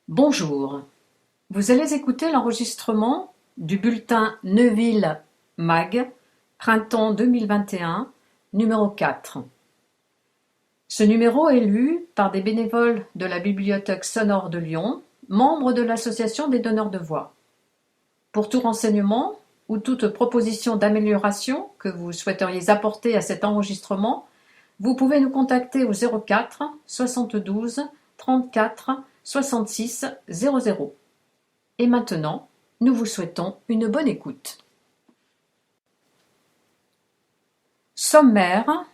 Bonjour, vous allez écouter l'enregistrement du bulletin Neuville Mag, printemps 2021, numéro 4. Ce numéro est lu par des bénévoles de la Bibliothèque sonore de Lyon, membres de l'Association des donneurs de voix. Pour tout renseignement ou toute proposition d'amélioration que vous souhaiteriez apporter à cet enregistrement, vous pouvez nous contacter au 04 72 34 66 00. Et maintenant, nous vous souhaitons une bonne écoute. Sommaire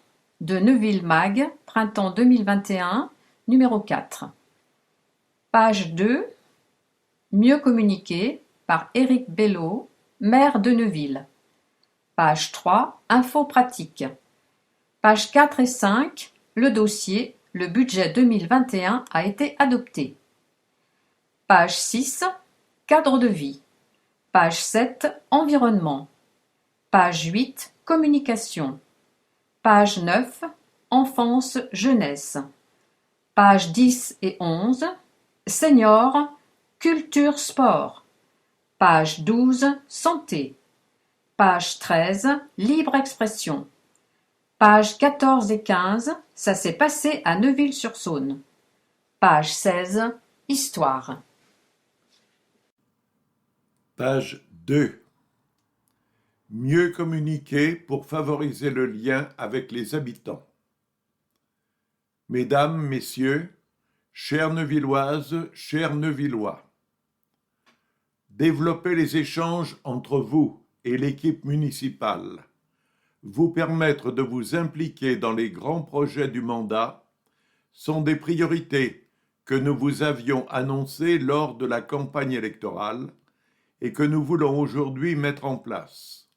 de Neuville Mag, printemps 2021, numéro 4. Page 2. Mieux communiquer par Éric Bello, maire de Neuville. Page 3. Infos pratiques. Pages 4 et 5. Le dossier, le budget 2021 a été adopté. Page 6. Cadre de vie. Page 7. Environnement. Page 8. Communication. Page 9. Enfance-jeunesse. Pages 10 et 11. Seniors, culture-sport. Page 12. Santé. Page 13. Libre expression. Pages 14 et 15. Ça s'est passé à Neuville-sur-Saône. Page 16. Histoire. Page 2. Mieux communiquer pour favoriser le lien avec les habitants. Mesdames, Messieurs, chères Neuvilloises, chers Neuvillois, développer les échanges entre vous et l'équipe municipale, vous permettre de vous impliquer dans les grands projets du mandat sont des priorités que nous vous avions annoncées lors de la campagne électorale et que nous voulons aujourd'hui mettre en place.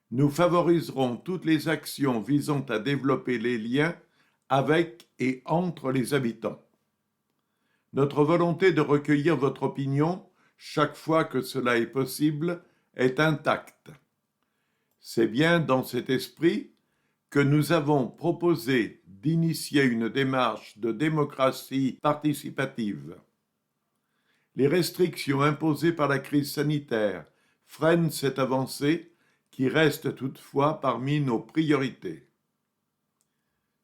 Nous favoriserons toutes les actions visant à développer les liens avec et entre les habitants. Notre volonté de recueillir votre opinion chaque fois que cela est possible est intacte. C'est bien dans cet esprit que nous avons proposé d'initier une démarche de démocratie participative. Les restrictions imposées par la crise sanitaire freinent cette avancée qui reste toutefois parmi nos priorités.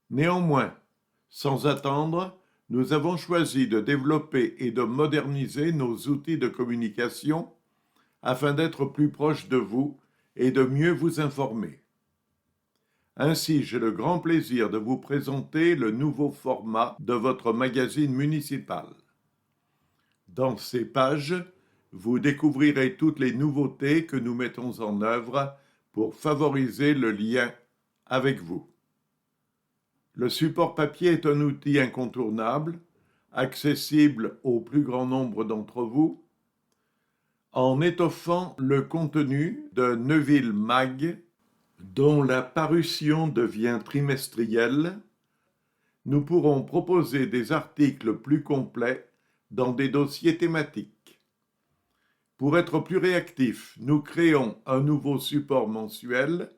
Néanmoins, sans attendre, nous avons choisi de développer et de moderniser nos outils de communication afin d'être plus proches de vous et de mieux vous informer. Ainsi, j'ai le grand plaisir de vous présenter le nouveau format de votre magazine municipal. Dans ces pages, vous découvrirez toutes les nouveautés que nous mettons en œuvre pour favoriser le lien avec vous. Le support papier est un outil incontournable, accessible au plus grand nombre d'entre vous. En étoffant le contenu de Neuville Mag, dont la parution devient trimestrielle, nous pourrons proposer des articles plus complets dans des dossiers thématiques. Pour être plus réactifs, nous créons un nouveau support mensuel,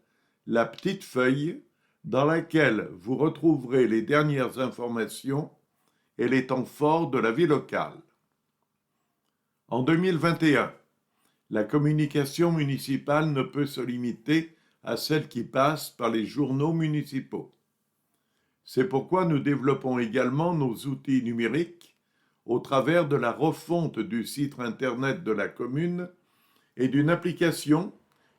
la petite feuille, dans laquelle vous retrouverez les dernières informations et les temps forts de la vie locale. En 2021, la communication municipale ne peut se limiter à celle qui passe par les journaux municipaux. C'est pourquoi nous développons également nos outils numériques au travers de la refonte du site internet de la commune et d'une application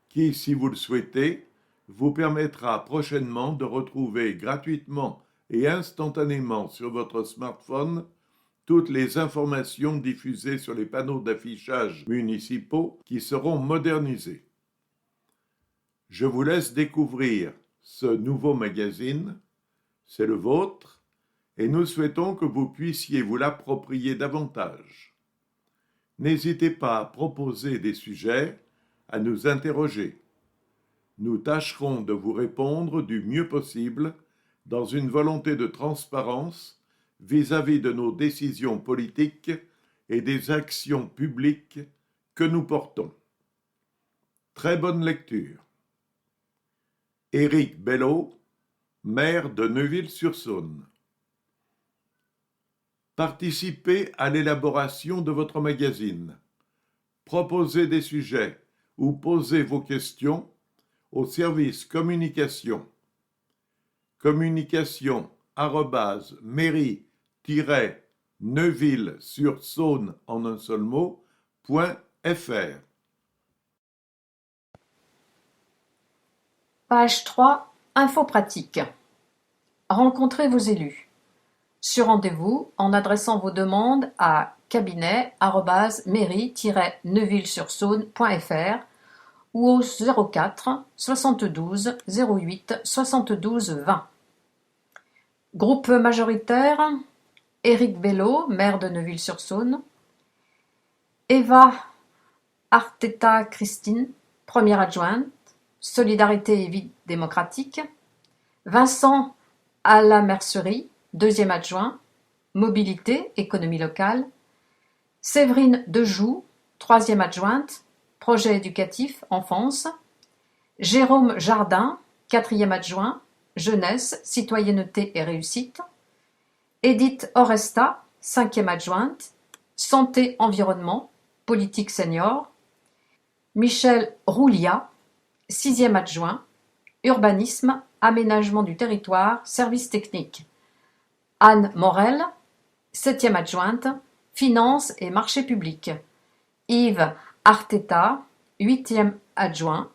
qui, si vous le souhaitez, vous permettra prochainement de retrouver gratuitement et instantanément sur votre smartphone toutes les informations diffusées sur les panneaux d'affichage municipaux qui seront modernisés. Je vous laisse découvrir ce nouveau magazine, c'est le vôtre, et nous souhaitons que vous puissiez vous l'approprier davantage. N'hésitez pas à proposer des sujets, à nous interroger. Nous tâcherons de vous répondre du mieux possible dans une volonté de transparence vis-à-vis de nos décisions politiques et des actions publiques que nous portons. Très bonne lecture. Éric Bello, maire de Neuville-sur-Saône. Participez à l'élaboration de votre magazine. Proposez des sujets ou posez vos questions au service communication. communication@mairie-neuville-sur-saône en un seul mot.fr. Page 3. Infos pratiques. Rencontrez vos élus. Sur rendez-vous en adressant vos demandes à cabinet@mairie-neuville-sur-saône.fr ou au 04 72 08 72 20. Groupe majoritaire: Éric Bello, maire de Neuville-sur-Saône, Eva Arteta Christine, première adjointe, Solidarité et Vie démocratique, Vincent Alamercerie, deuxième adjoint, Mobilité, économie locale, Séverine Dejoux, troisième adjointe, Projet éducatif, enfance, Jérôme Jardin, quatrième adjoint, Jeunesse, citoyenneté et réussite, Edith Oresta, cinquième adjointe, Santé, environnement, politique senior, Michel Roulia, sixième adjoint, urbanisme, aménagement du territoire, services techniques, Anne Morel, septième adjointe, finances et marchés publics, Yves Arteta, huitième adjoint,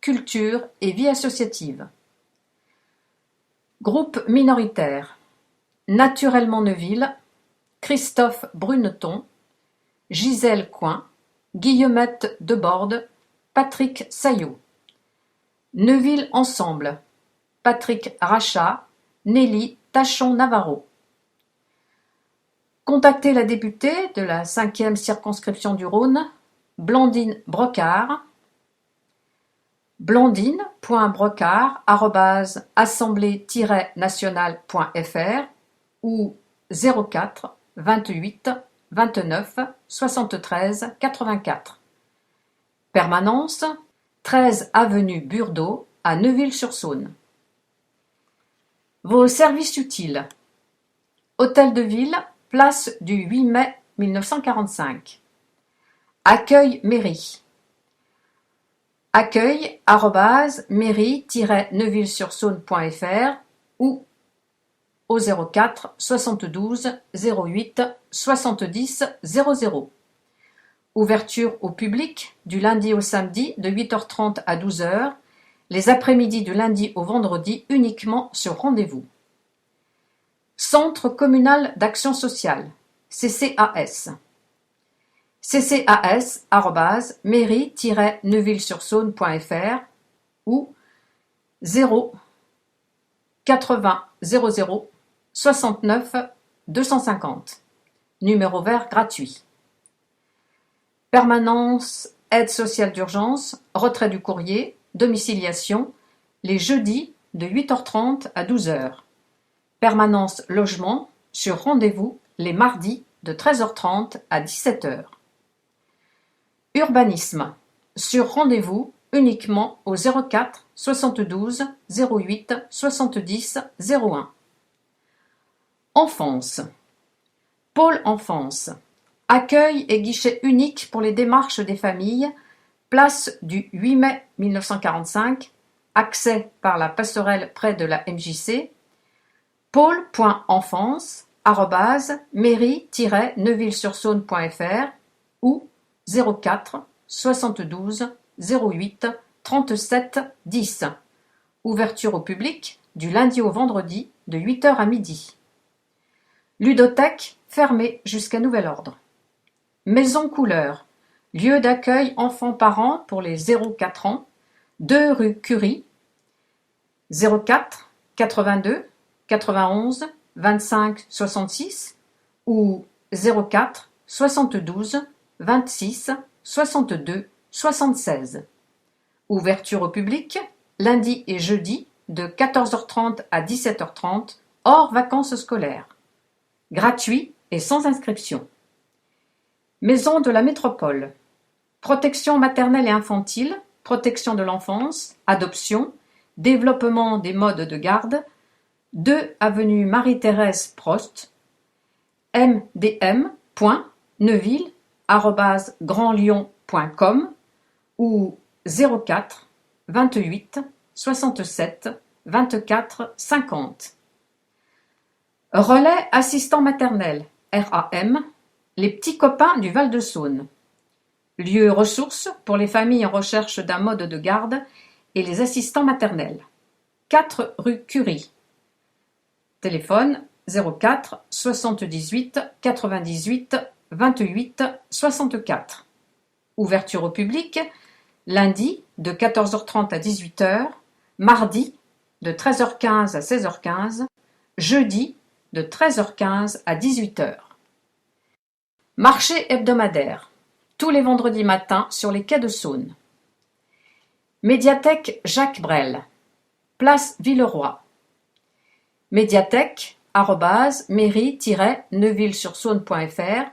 culture et vie associative. Groupe minoritaire: Naturellement Neuville, Christophe Bruneton, Gisèle Coin, Guillemette Deborde, Patrick Saillot. Neuville Ensemble: Patrick Rachat, Nelly Tachon-Navarro. Contactez la députée de la 5e circonscription du Rhône, Blandine Brocard, blandine.brocard@assemblée-nationale.fr ou 04 28 29 73 84. Permanence: 13 avenue Burdeau à Neuville-sur-Saône. Vos services utiles: Hôtel de Ville, place du 8 mai 1945. Accueil mairie. accueil@mairie-neuville-sur-saône.fr ou au 04 72 08 70 00. Ouverture au public du lundi au samedi de 8h30 à 12h, les après-midi du lundi au vendredi uniquement sur rendez-vous. Centre communal d'action sociale, CCAS. CCAS@mairie-neuville-sur-saône.fr ou 0 80 00 69 250. Numéro vert gratuit. Permanence, aide sociale d'urgence, retrait du courrier, domiciliation, les jeudis de 8h30 à 12h. Permanence logement, sur rendez-vous les mardis de 13h30 à 17h. Urbanisme, sur rendez-vous uniquement au 04 72 08 70 01. Enfance. Pôle enfance. Accueil et guichet unique pour les démarches des familles, place du 8 mai 1945, accès par la passerelle près de la MJC, pôle.enfance@mairie-neuville-sur-saône.fr ou 04 72 08 37 10. Ouverture au public du lundi au vendredi de 8h à midi. Ludothèque fermée jusqu'à nouvel ordre. Maison Couleur, lieu d'accueil enfants-parents pour les 0-4 ans, 2 rue Curie, 04 82 91 25 66 ou 04 72 26 62 76. Ouverture au public lundi et jeudi de 14h30 à 17h30 hors vacances scolaires. Gratuit et sans inscription. Maison de la Métropole. Protection maternelle et infantile, protection de l'enfance, adoption, développement des modes de garde, 2 avenue Marie-Thérèse Prost, mdm.neuville@grandlyon.com ou 04 28 67 24 50. Relais assistant maternel, RAM, les petits copains du Val-de-Saône. Lieu ressource pour les familles en recherche d'un mode de garde et les assistants maternels. 4 rue Curie. Téléphone 04 78 98 28 64. Ouverture au public lundi de 14h30 à 18h, mardi de 13h15 à 16h15, jeudi de 13h15 à 18h. Marché hebdomadaire, tous les vendredis matins sur les quais de Saône. Médiathèque Jacques Brel, place Villeroy. médiathèque@mairie-neuville-sur-saône.fr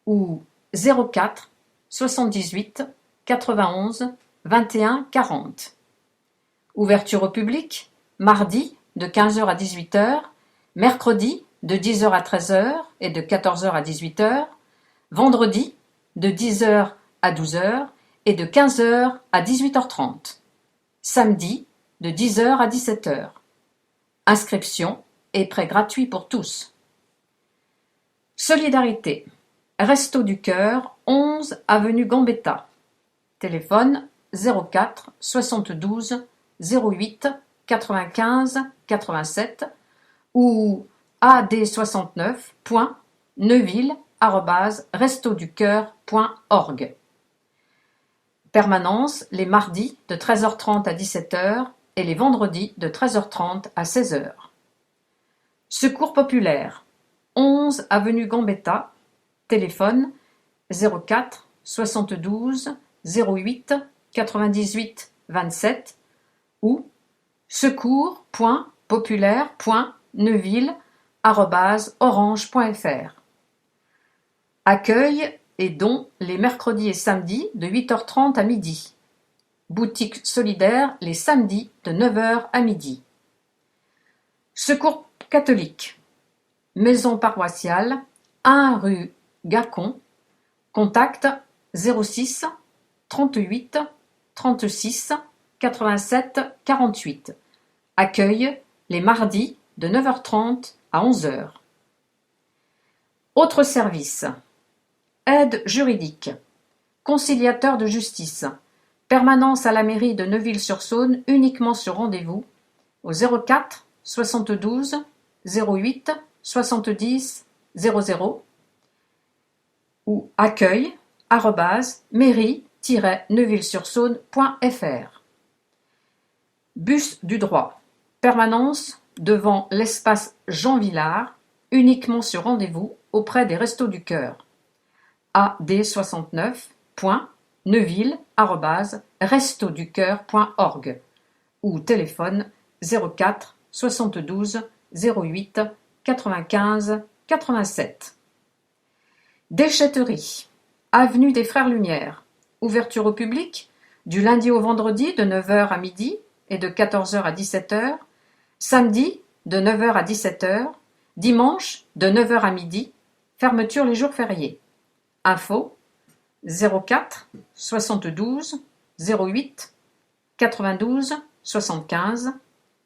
ou 04 78 91 21 40. Ouverture au public mardi de 15h à 18h, mercredi de 10h à 13h et de 14h à 18h, vendredi de 10h à 12h et de 15h à 18h30, samedi de 10h à 17h. Inscription et prêt gratuit pour tous. Solidarité. Resto du Cœur, 11 avenue Gambetta. Téléphone 04 72 08 95 87 ou ad69.neuville@restoducoeur.org. Permanence les mardis de 13h30 à 17h et les vendredis de 13h30 à 16h. Secours populaire, 11 avenue Gambetta, téléphone 04 72 08 98 27 ou secours.populaire.neuville@orange.fr. Accueil et dons les mercredis et samedis de 8h30 à midi. Boutique solidaire les samedis de 9h à midi. Secours catholique. Maison paroissiale, 1 rue Gacon. Contact 06 38 36 87 48. Accueil les mardis de 9h30 à 11h. Autres services. Aide juridique. Conciliateur de justice. Permanence à la mairie de Neuville-sur-Saône uniquement sur rendez-vous au 04 72 08 70 00 ou accueil@mairie-neuville-sur-saône.fr. Bus du droit. Permanence devant l'espace Jean Villard, uniquement sur rendez-vous auprès des Restos du Cœur. ad69.neuville@restoducoeur.org ou téléphone 04 72 08 95 87. Déchetterie. Avenue des Frères Lumière. Ouverture au public du lundi au vendredi de 9h à midi et de 14h à 17h, samedi de 9h à 17h, dimanche de 9h à midi, fermeture les jours fériés. Info 04 72 08 92 75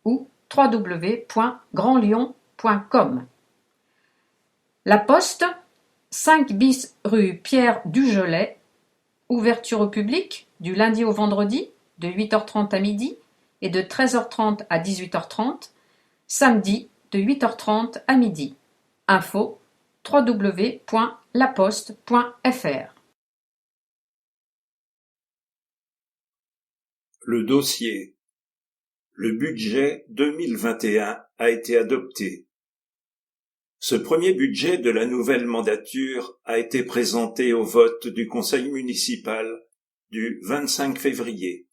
ou www.grandlyon.com. La Poste, 5 bis rue Pierre Dugelet, ouverture au public du lundi au vendredi de 8h30 à midi et de 13h30 à 18h30, samedi de 8h30 à midi. Info www.laposte.fr. Le dossier. Le budget 2021 a été adopté. Ce premier budget de la nouvelle mandature a été présenté au vote du conseil municipal du 25 février.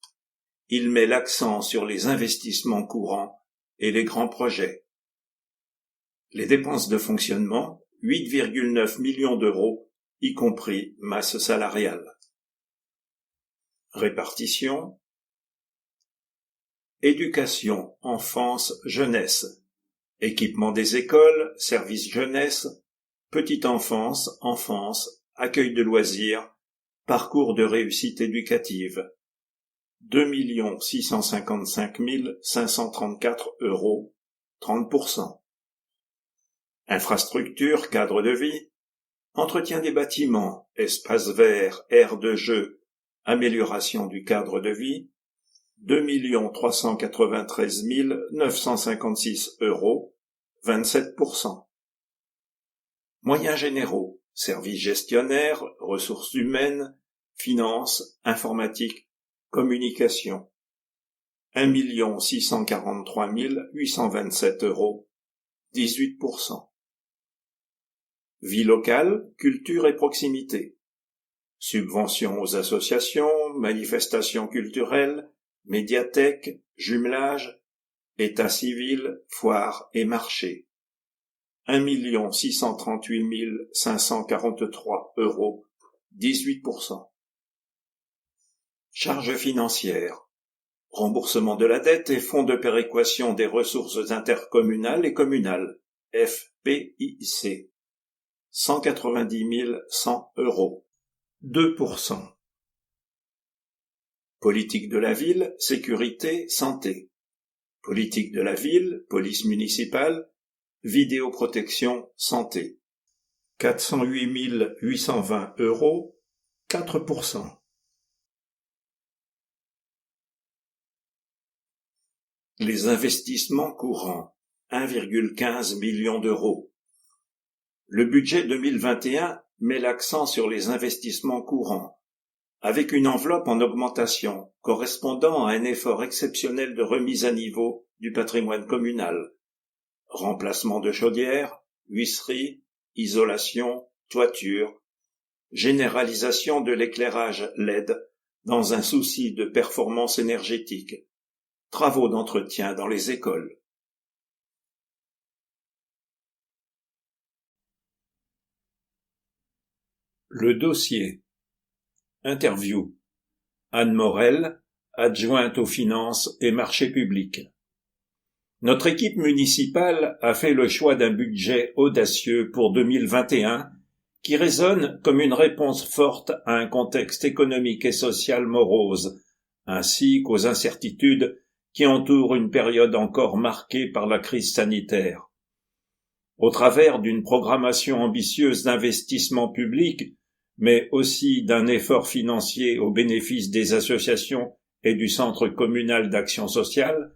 Il met l'accent sur les investissements courants et les grands projets. Les dépenses de fonctionnement, 8,9 millions d'euros, y compris masse salariale. Répartition. Éducation, enfance, jeunesse. Équipement des écoles, services jeunesse, petite enfance, enfance, accueil de loisirs, parcours de réussite éducative. 2 655 534 €, 30%. Infrastructure, cadre de vie, entretien des bâtiments, espaces verts, aires de jeu, amélioration du cadre de vie, 2 393 956 €, 27%. Moyens généraux, services gestionnaires, ressources humaines, finances, informatique, communication. 1 643 827 €, 18%. Vie locale, culture et proximité. Subventions aux associations, manifestations culturelles, médiathèques, jumelages, état civil, foires et marchés. 1 638 543 €, 18%. Charges financières. Remboursement de la dette et fonds de péréquation des ressources intercommunales et communales, FPIC. 190 100 €, 2%. Politique de la ville, sécurité, santé. Politique de la ville, police municipale, vidéoprotection, santé. 408 820 €, 4%. Les investissements courants, 1,15 million d'euros. Le budget 2021 met l'accent sur les investissements courants, avec une enveloppe en augmentation correspondant à un effort exceptionnel de remise à niveau du patrimoine communal. Remplacement de chaudières, huisseries, isolation, toiture, généralisation de l'éclairage LED dans un souci de performance énergétique, travaux d'entretien dans les écoles. Le dossier. Interview. Anne Morel, adjointe aux finances et marchés publics. Notre équipe municipale a fait le choix d'un budget audacieux pour 2021 qui résonne comme une réponse forte à un contexte économique et social morose, ainsi qu'aux incertitudes qui entourent une période encore marquée par la crise sanitaire. Au travers d'une programmation ambitieuse d'investissement public, mais aussi d'un effort financier au bénéfice des associations et du Centre communal d'action sociale,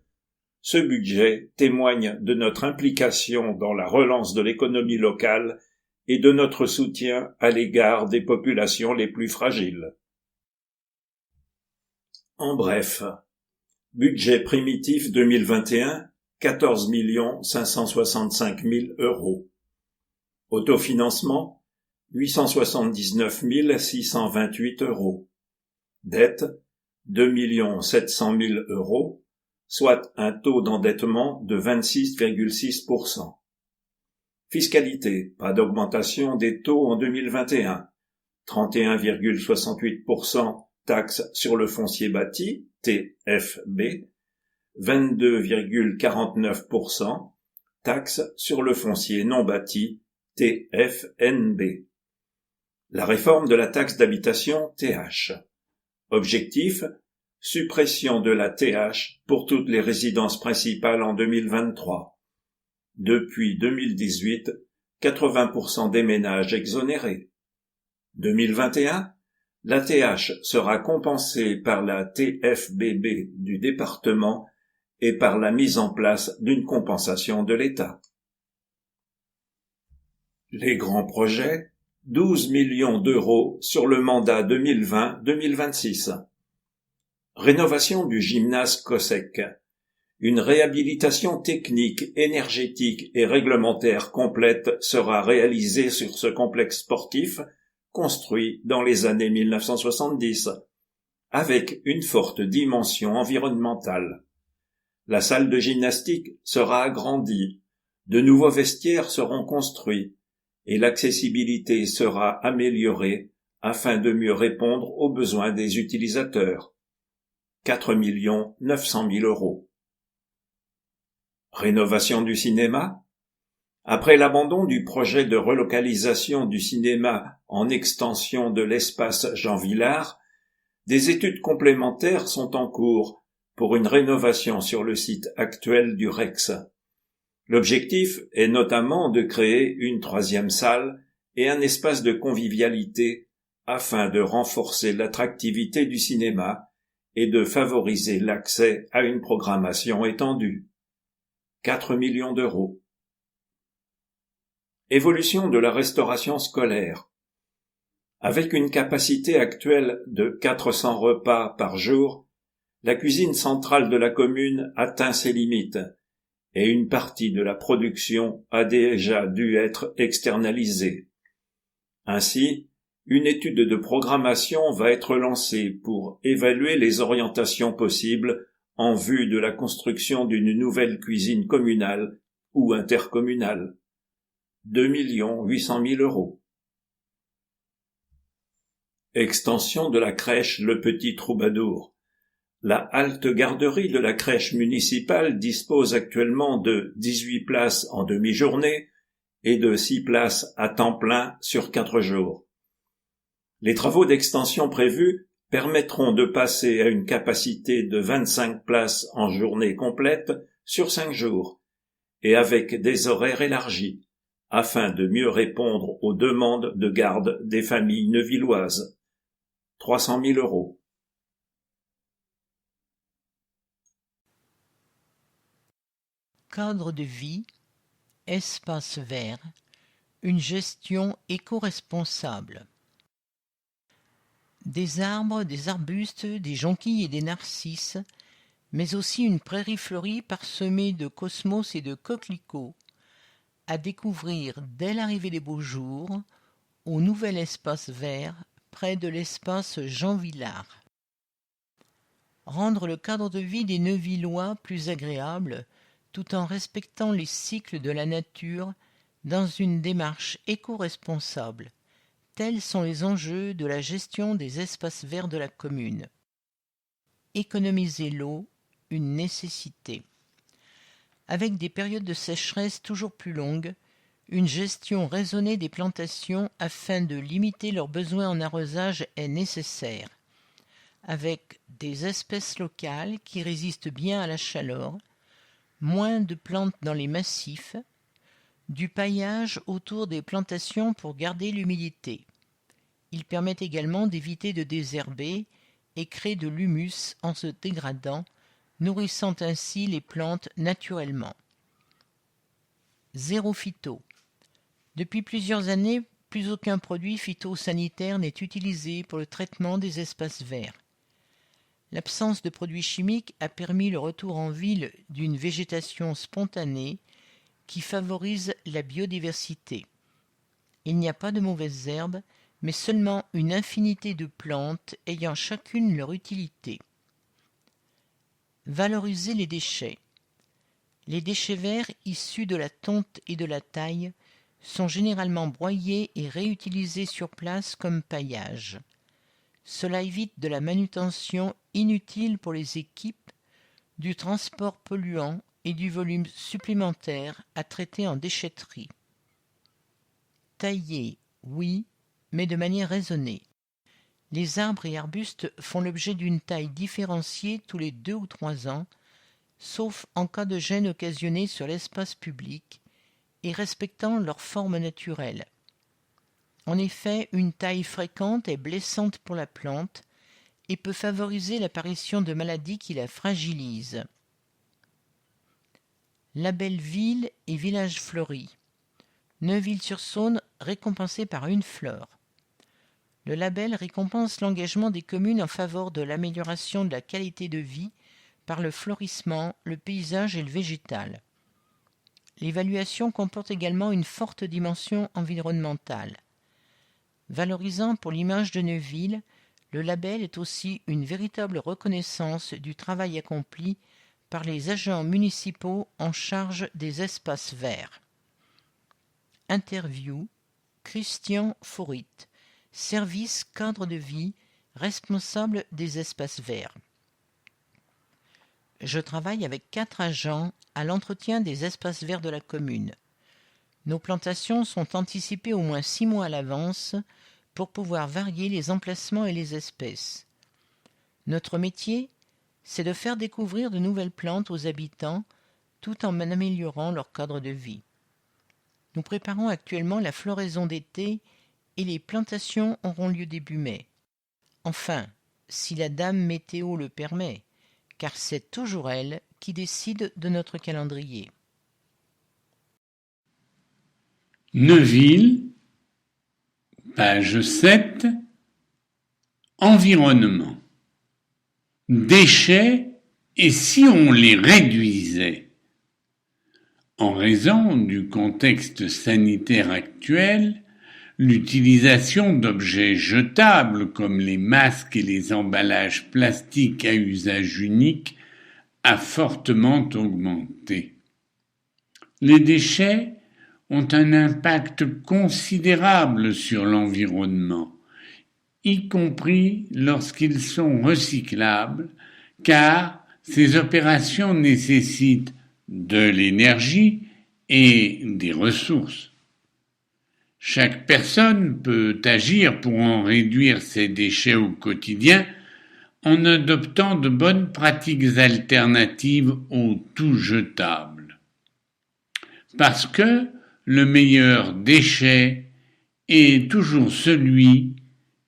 ce budget témoigne de notre implication dans la relance de l'économie locale et de notre soutien à l'égard des populations les plus fragiles. En bref, budget primitif 2021, 14 565 000 €. Autofinancement, 879 628 €. Dette, 2 700 000 €, soit un taux d'endettement de 26,6%. Fiscalité, pas d'augmentation des taux en 2021. 31,68% taxe sur le foncier bâti, TFB, 22,49% taxe sur le foncier non bâti, TFNB. La réforme de la taxe d'habitation, TH. Objectif, suppression de la TH pour toutes les résidences principales en 2023. Depuis 2018, 80% des ménages exonérés. 2021, la TH sera compensée par la TFBB du département et par la mise en place d'une compensation de l'État. Les grands projets, 12 millions d'euros sur le mandat 2020-2026. Rénovation du gymnase Cossec. Une réhabilitation technique, énergétique et réglementaire complète sera réalisée sur ce complexe sportif construit dans les années 1970, avec une forte dimension environnementale. La salle de gymnastique sera agrandie, de nouveaux vestiaires seront construits, et l'accessibilité sera améliorée afin de mieux répondre aux besoins des utilisateurs. 4 900 000 €. Rénovation du cinéma. Après l'abandon du projet de relocalisation du cinéma en extension de l'espace Jean Vilar, des études complémentaires sont en cours pour une rénovation sur le site actuel du Rex. L'objectif est notamment de créer une 3e salle et un espace de convivialité afin de renforcer l'attractivité du cinéma et de favoriser l'accès à une programmation étendue. 4 millions d'euros. Évolution de la restauration scolaire. Avec une capacité actuelle de 400 repas par jour, la cuisine centrale de la commune atteint ses limites et une partie de la production a déjà dû être externalisée. Ainsi, une étude de programmation va être lancée pour évaluer les orientations possibles en vue de la construction d'une nouvelle cuisine communale ou intercommunale. 2 800 000 euros. Extension de la crèche Le Petit Troubadour. La halte garderie de la crèche municipale dispose actuellement de 18 places en demi-journée et de 6 places à temps plein sur 4 jours. Les travaux d'extension prévus permettront de passer à une capacité de 25 places en journée complète sur 5 jours et avec des horaires élargis, afin de mieux répondre aux demandes de garde des familles neuvilloises. 300 000 euros. Cadre de vie, espace vert, une gestion éco-responsable. Des arbres, des arbustes, des jonquilles et des narcisses, mais aussi une prairie fleurie parsemée de cosmos et de coquelicots, à découvrir dès l'arrivée des beaux jours au nouvel espace vert près de l'espace Jean Vilar. Rendre le cadre de vie des Neuvillois plus agréable tout en respectant les cycles de la nature dans une démarche éco-responsable. Tels sont les enjeux de la gestion des espaces verts de la commune. Économiser l'eau, une nécessité. Avec des périodes de sécheresse toujours plus longues, une gestion raisonnée des plantations afin de limiter leurs besoins en arrosage est nécessaire, avec des espèces locales qui résistent bien à la chaleur, moins de plantes dans les massifs, du paillage autour des plantations pour garder l'humidité. Il permet également d'éviter de désherber et crée de l'humus en se dégradant, nourrissant ainsi les plantes naturellement. Zéro phyto. Depuis plusieurs années, plus aucun produit phytosanitaire n'est utilisé pour le traitement des espaces verts. L'absence de produits chimiques a permis le retour en ville d'une végétation spontanée qui favorise la biodiversité. Il n'y a pas de mauvaises herbes, mais seulement une infinité de plantes ayant chacune leur utilité. Valoriser les déchets. Les déchets verts issus de la tonte et de la taille sont généralement broyés et réutilisés sur place comme paillage. Cela évite de la manutention inutile pour les équipes, du transport polluant et du volume supplémentaire à traiter en déchetterie. Tailler, oui, mais de manière raisonnée. Les arbres et arbustes font l'objet d'une taille différenciée tous les 2 ou 3 ans, sauf en cas de gêne occasionné sur l'espace public et respectant leur forme naturelle. En effet, une taille fréquente est blessante pour la plante et peut favoriser l'apparition de maladies qui la fragilisent. Label ville et village fleuri. Neuville-sur-Saône récompensé par une fleur. Le label récompense l'engagement des communes en faveur de l'amélioration de la qualité de vie par le fleurissement, le paysage et le végétal. L'évaluation comporte également une forte dimension environnementale. Valorisant pour l'image de Neuville, le label est aussi une véritable reconnaissance du travail accompli par les agents municipaux en charge des espaces verts. Interview, Christian Faurit, service cadre de vie, responsable des espaces verts. Je travaille avec 4 agents à l'entretien des espaces verts de la commune. Nos plantations sont anticipées au moins 6 mois à l'avance pour pouvoir varier les emplacements et les espèces. Notre métier, c'est de faire découvrir de nouvelles plantes aux habitants tout en améliorant leur cadre de vie. Nous préparons actuellement la floraison d'été et les plantations auront lieu début mai. Enfin, si la dame météo le permet, car c'est toujours elle qui décide de notre calendrier. Neuville, page 7, environnement. Déchets et si on les réduisait? En raison du contexte sanitaire actuel, l'utilisation d'objets jetables comme les masques et les emballages plastiques à usage unique a fortement augmenté. Les déchets ont un impact considérable sur l'environnement, y compris lorsqu'ils sont recyclables, car ces opérations nécessitent de l'énergie et des ressources. Chaque personne peut agir pour en réduire ses déchets au quotidien en adoptant de bonnes pratiques alternatives au tout jetable. Parce que le meilleur déchet est toujours celui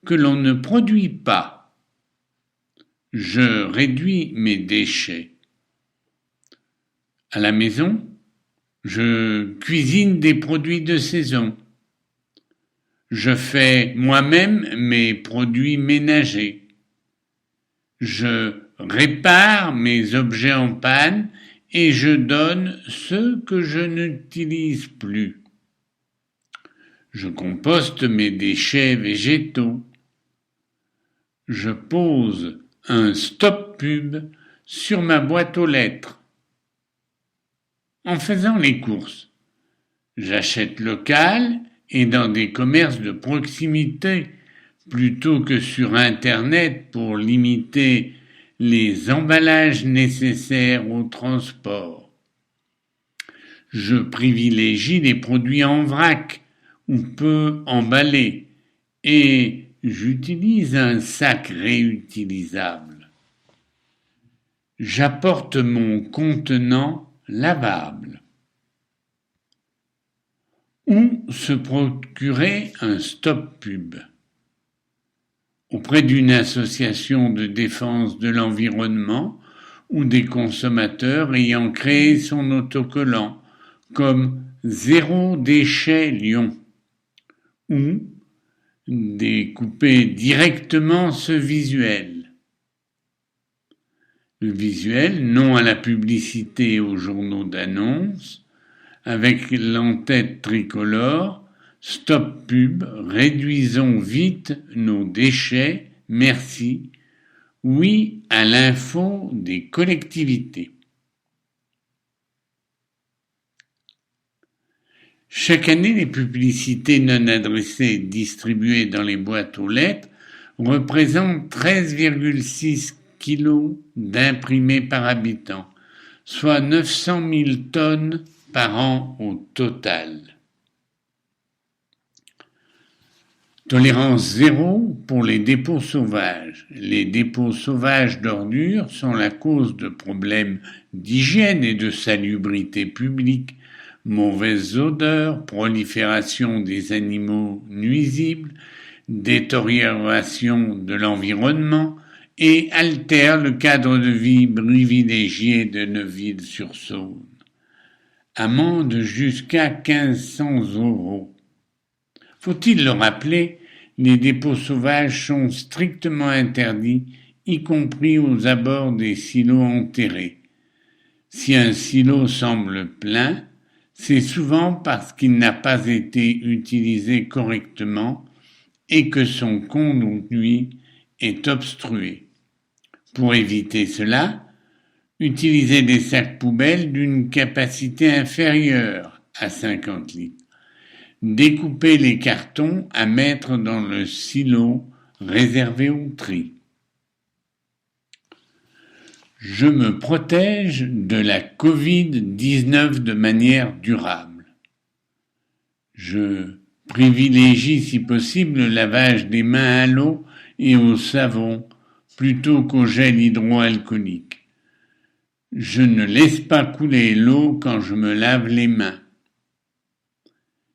que l'on ne produit pas. Je réduis mes déchets. À la maison, je cuisine des produits de saison. Je fais moi-même mes produits ménagers. Je répare mes objets en panne et je donne ceux que je n'utilise plus. Je composte mes déchets végétaux. Je pose un stop pub sur ma boîte aux lettres. En faisant les courses, j'achète local et dans des commerces de proximité plutôt que sur Internet pour limiter les emballages nécessaires au transport. Je privilégie les produits en vrac ou peu emballés et j'utilise un sac réutilisable. J'apporte mon contenant lavable. Où se procurer un stop pub? Auprès d'une association de défense de l'environnement ou des consommateurs ayant créé son autocollant, comme Zéro déchet Lyon, ou découper directement ce visuel. Le visuel, non à la publicité et aux journaux d'annonces, avec l'entête tricolore, stop pub, réduisons vite nos déchets, merci, oui à l'info des collectivités. Chaque année, les publicités non adressées distribuées dans les boîtes aux lettres représentent 13,6 kilos d'imprimés par habitant, soit 900 000 tonnes par an au total. Tolérance zéro pour les dépôts sauvages. Les dépôts sauvages d'ordures sont la cause de problèmes d'hygiène et de salubrité publique, mauvaises odeurs, prolifération des animaux nuisibles, détérioration de l'environnement et altèrent le cadre de vie privilégié de Neuville-sur-Saône. Amende jusqu'à 1500 €. Faut-il le rappeler, les dépôts sauvages sont strictement interdits, y compris aux abords des silos enterrés. Si un silo semble plein, c'est souvent parce qu'il n'a pas été utilisé correctement et que son conduit est obstrué. Pour éviter cela, utilisez des sacs poubelles d'une capacité inférieure à 50 litres. Découpez les cartons à mettre dans le silo réservé au tri. Je me protège de la Covid-19 de manière durable. Je privilégie si possible le lavage des mains à l'eau et au savon plutôt qu'au gel hydroalcoolique. Je ne laisse pas couler l'eau quand je me lave les mains.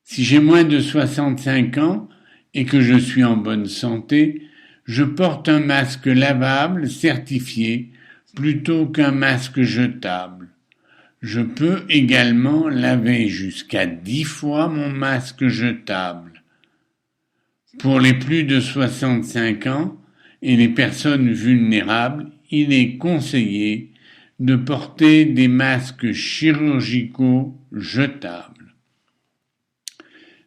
Si j'ai moins de 65 ans et que je suis en bonne santé, je porte un masque lavable certifié plutôt qu'un masque jetable. Je peux également laver jusqu'à 10 fois mon masque jetable. Pour les plus de 65 ans et les personnes vulnérables, il est conseillé de porter des masques chirurgicaux jetables.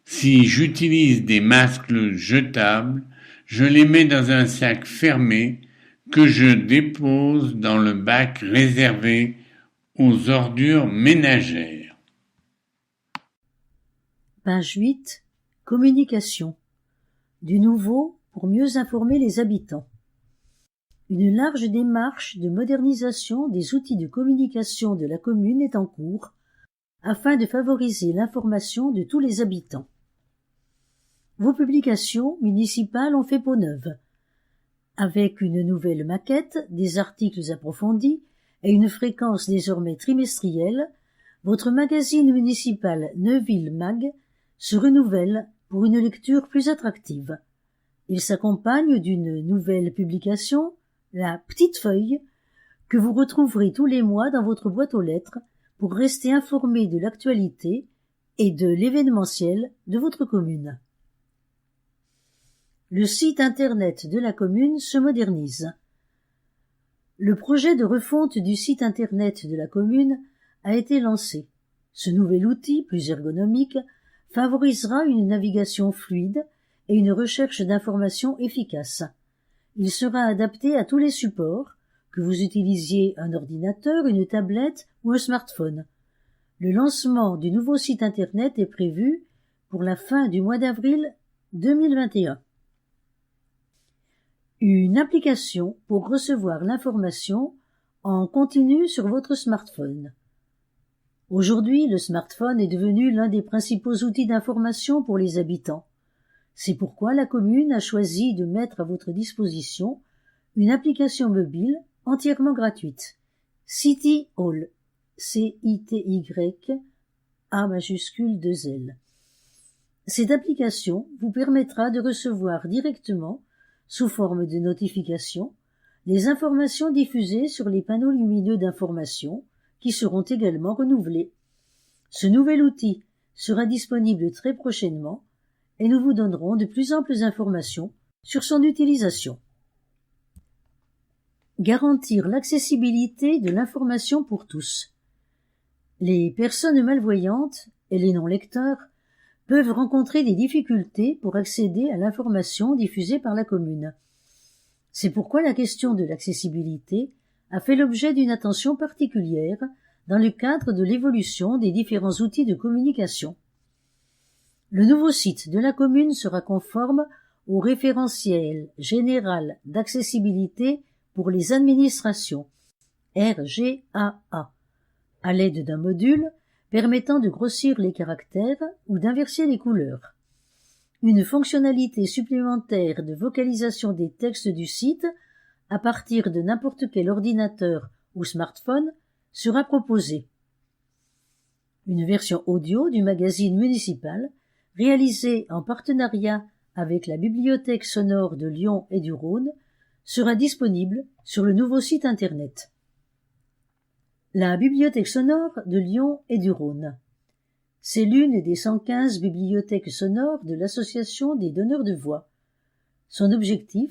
Si j'utilise des masques jetables, je les mets dans un sac fermé que je dépose dans le bac réservé aux ordures ménagères. Page 8. Communication. Du nouveau pour mieux informer les habitants. Une large démarche de modernisation des outils de communication de la commune est en cours afin de favoriser l'information de tous les habitants. Vos publications municipales ont fait peau neuve. Avec une nouvelle maquette, des articles approfondis et une fréquence désormais trimestrielle, votre magazine municipal Neuville Mag se renouvelle pour une lecture plus attractive. Il s'accompagne d'une nouvelle publication, la Petite Feuille, que vous retrouverez tous les mois dans votre boîte aux lettres pour rester informé de l'actualité et de l'événementiel de votre commune. Le site internet de la commune se modernise. Le projet de refonte du site internet de la commune a été lancé. Ce nouvel outil, plus ergonomique, favorisera une navigation fluide et une recherche d'informations efficace. Il sera adapté à tous les supports, que vous utilisiez un ordinateur, une tablette ou un smartphone. Le lancement du nouveau site internet est prévu pour la fin du mois d'avril 2021. Une application pour recevoir l'information en continu sur votre smartphone. Aujourd'hui, le smartphone est devenu l'un des principaux outils d'information pour les habitants. C'est pourquoi la commune a choisi de mettre à votre disposition une application mobile entièrement gratuite. City Hall, C-I-T-Y, A majuscule 2L. Cette application vous permettra de recevoir directement, sous forme de notification, les informations diffusées sur les panneaux lumineux d'information qui seront également renouvelés. Ce nouvel outil sera disponible très prochainement et nous vous donnerons de plus amples informations sur son utilisation. Garantir l'accessibilité de l'information pour tous. Les personnes malvoyantes et les non-lecteurs peuvent rencontrer des difficultés pour accéder à l'information diffusée par la commune. C'est pourquoi la question de l'accessibilité a fait l'objet d'une attention particulière dans le cadre de l'évolution des différents outils de communication. Le nouveau site de la commune sera conforme au référentiel général d'accessibilité pour les administrations, RGAA, à l'aide d'un module permettant de grossir les caractères ou d'inverser les couleurs. Une fonctionnalité supplémentaire de vocalisation des textes du site à partir de n'importe quel ordinateur ou smartphone sera proposée. Une version audio du magazine municipal réalisée en partenariat avec la Bibliothèque sonore de Lyon et du Rhône sera disponible sur le nouveau site internet. La Bibliothèque sonore de Lyon et du Rhône. C'est l'une des 115 bibliothèques sonores de l'Association des donneurs de voix. Son objectif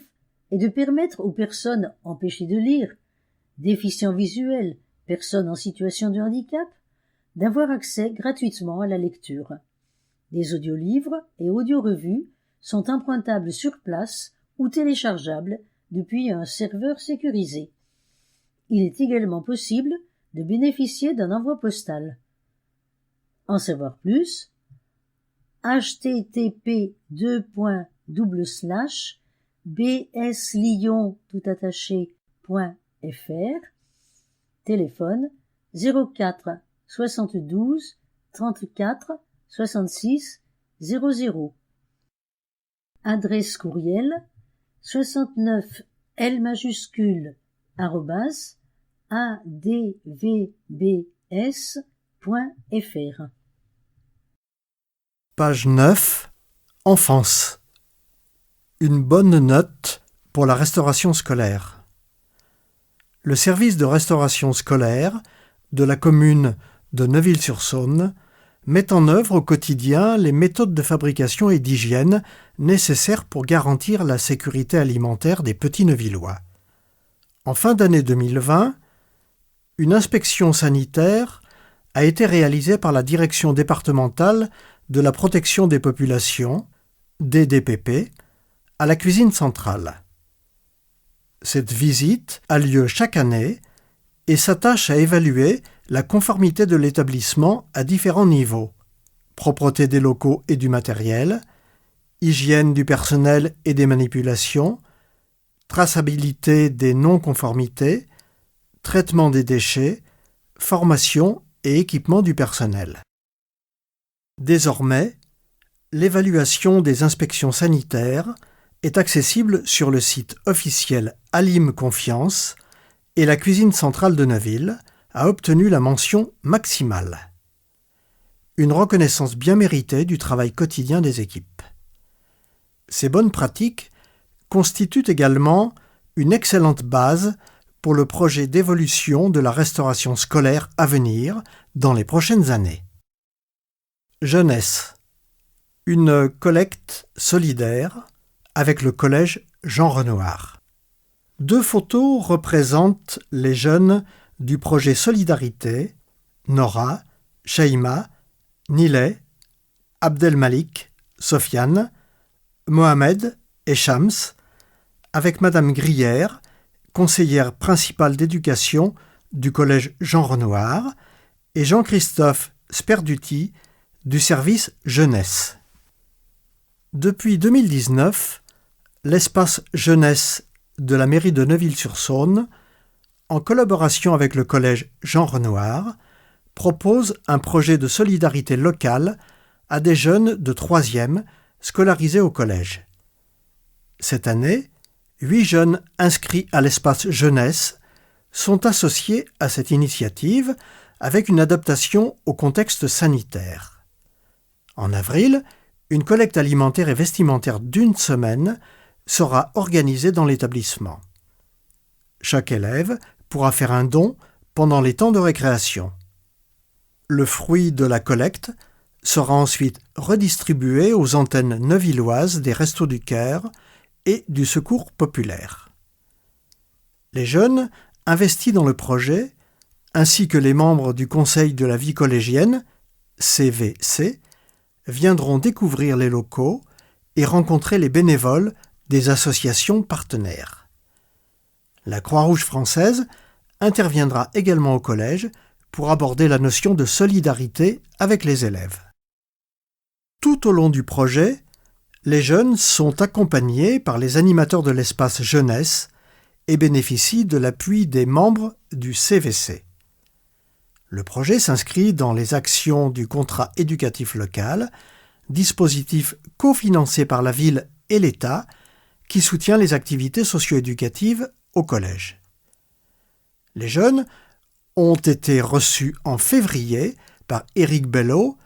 est de permettre aux personnes empêchées de lire, déficients visuels, personnes en situation de handicap, d'avoir accès gratuitement à la lecture. Des audiolivres et audiorevues sont empruntables sur place ou téléchargeables depuis un serveur sécurisé. Il est également possible de bénéficier d'un envoi postal. En savoir plus, http://bslyon.fr, téléphone 04 72 34 66 00. Adresse courriel 69 L majuscule @advbs.fr. Page 9. Enfance. Une bonne note pour la restauration scolaire. Le service de restauration scolaire de la commune de Neuville-sur-Saône met en œuvre au quotidien les méthodes de fabrication et d'hygiène nécessaires pour garantir la sécurité alimentaire des petits Neuvillois. En fin d'année 2020, une inspection sanitaire a été réalisée par la Direction départementale de la protection des populations, DDPP, à la cuisine centrale. Cette visite a lieu chaque année et s'attache à évaluer la conformité de l'établissement à différents niveaux: propreté des locaux et du matériel, hygiène du personnel et des manipulations, traçabilité des non-conformités, traitement des déchets, formation et équipement du personnel. Désormais, l'évaluation des inspections sanitaires est accessible sur le site officiel Alim Confiance et la cuisine centrale de Neuville a obtenu la mention maximale. Une reconnaissance bien méritée du travail quotidien des équipes. Ces bonnes pratiques constituent également une excellente base pour le projet d'évolution de la restauration scolaire à venir dans les prochaines années. Jeunesse. Une collecte solidaire avec le collège Jean Renoir. 2 photos représentent les jeunes du projet Solidarité, Nora, Shaima, Nilay, Abdelmalik, Sofiane, Mohamed et Shams, avec Madame Grière, conseillère principale d'éducation du collège Jean Renoir, et Jean-Christophe Sperduti du service jeunesse. Depuis 2019, l'espace jeunesse de la mairie de Neuville-sur-Saône, en collaboration avec le collège Jean Renoir, propose un projet de solidarité locale à des jeunes de 3e scolarisés au collège. Cette année, 8 jeunes inscrits à l'espace jeunesse sont associés à cette initiative avec une adaptation au contexte sanitaire. En avril, une collecte alimentaire et vestimentaire d'1 semaine sera organisée dans l'établissement. Chaque élève pourra faire un don pendant les temps de récréation. Le fruit de la collecte sera ensuite redistribué aux antennes neuvilloises des Restos du Cœur et du Secours populaire. Les jeunes investis dans le projet, ainsi que les membres du Conseil de la vie collégienne, CVC, viendront découvrir les locaux et rencontrer les bénévoles des associations partenaires. La Croix-Rouge française interviendra également au collège pour aborder la notion de solidarité avec les élèves. Tout au long du projet, les jeunes sont accompagnés par les animateurs de l'espace jeunesse et bénéficient de l'appui des membres du CVC. Le projet s'inscrit dans les actions du contrat éducatif local, dispositif cofinancé par la ville et l'État qui soutient les activités socio-éducatives au collège. Les jeunes ont été reçus en février par Éric Bello,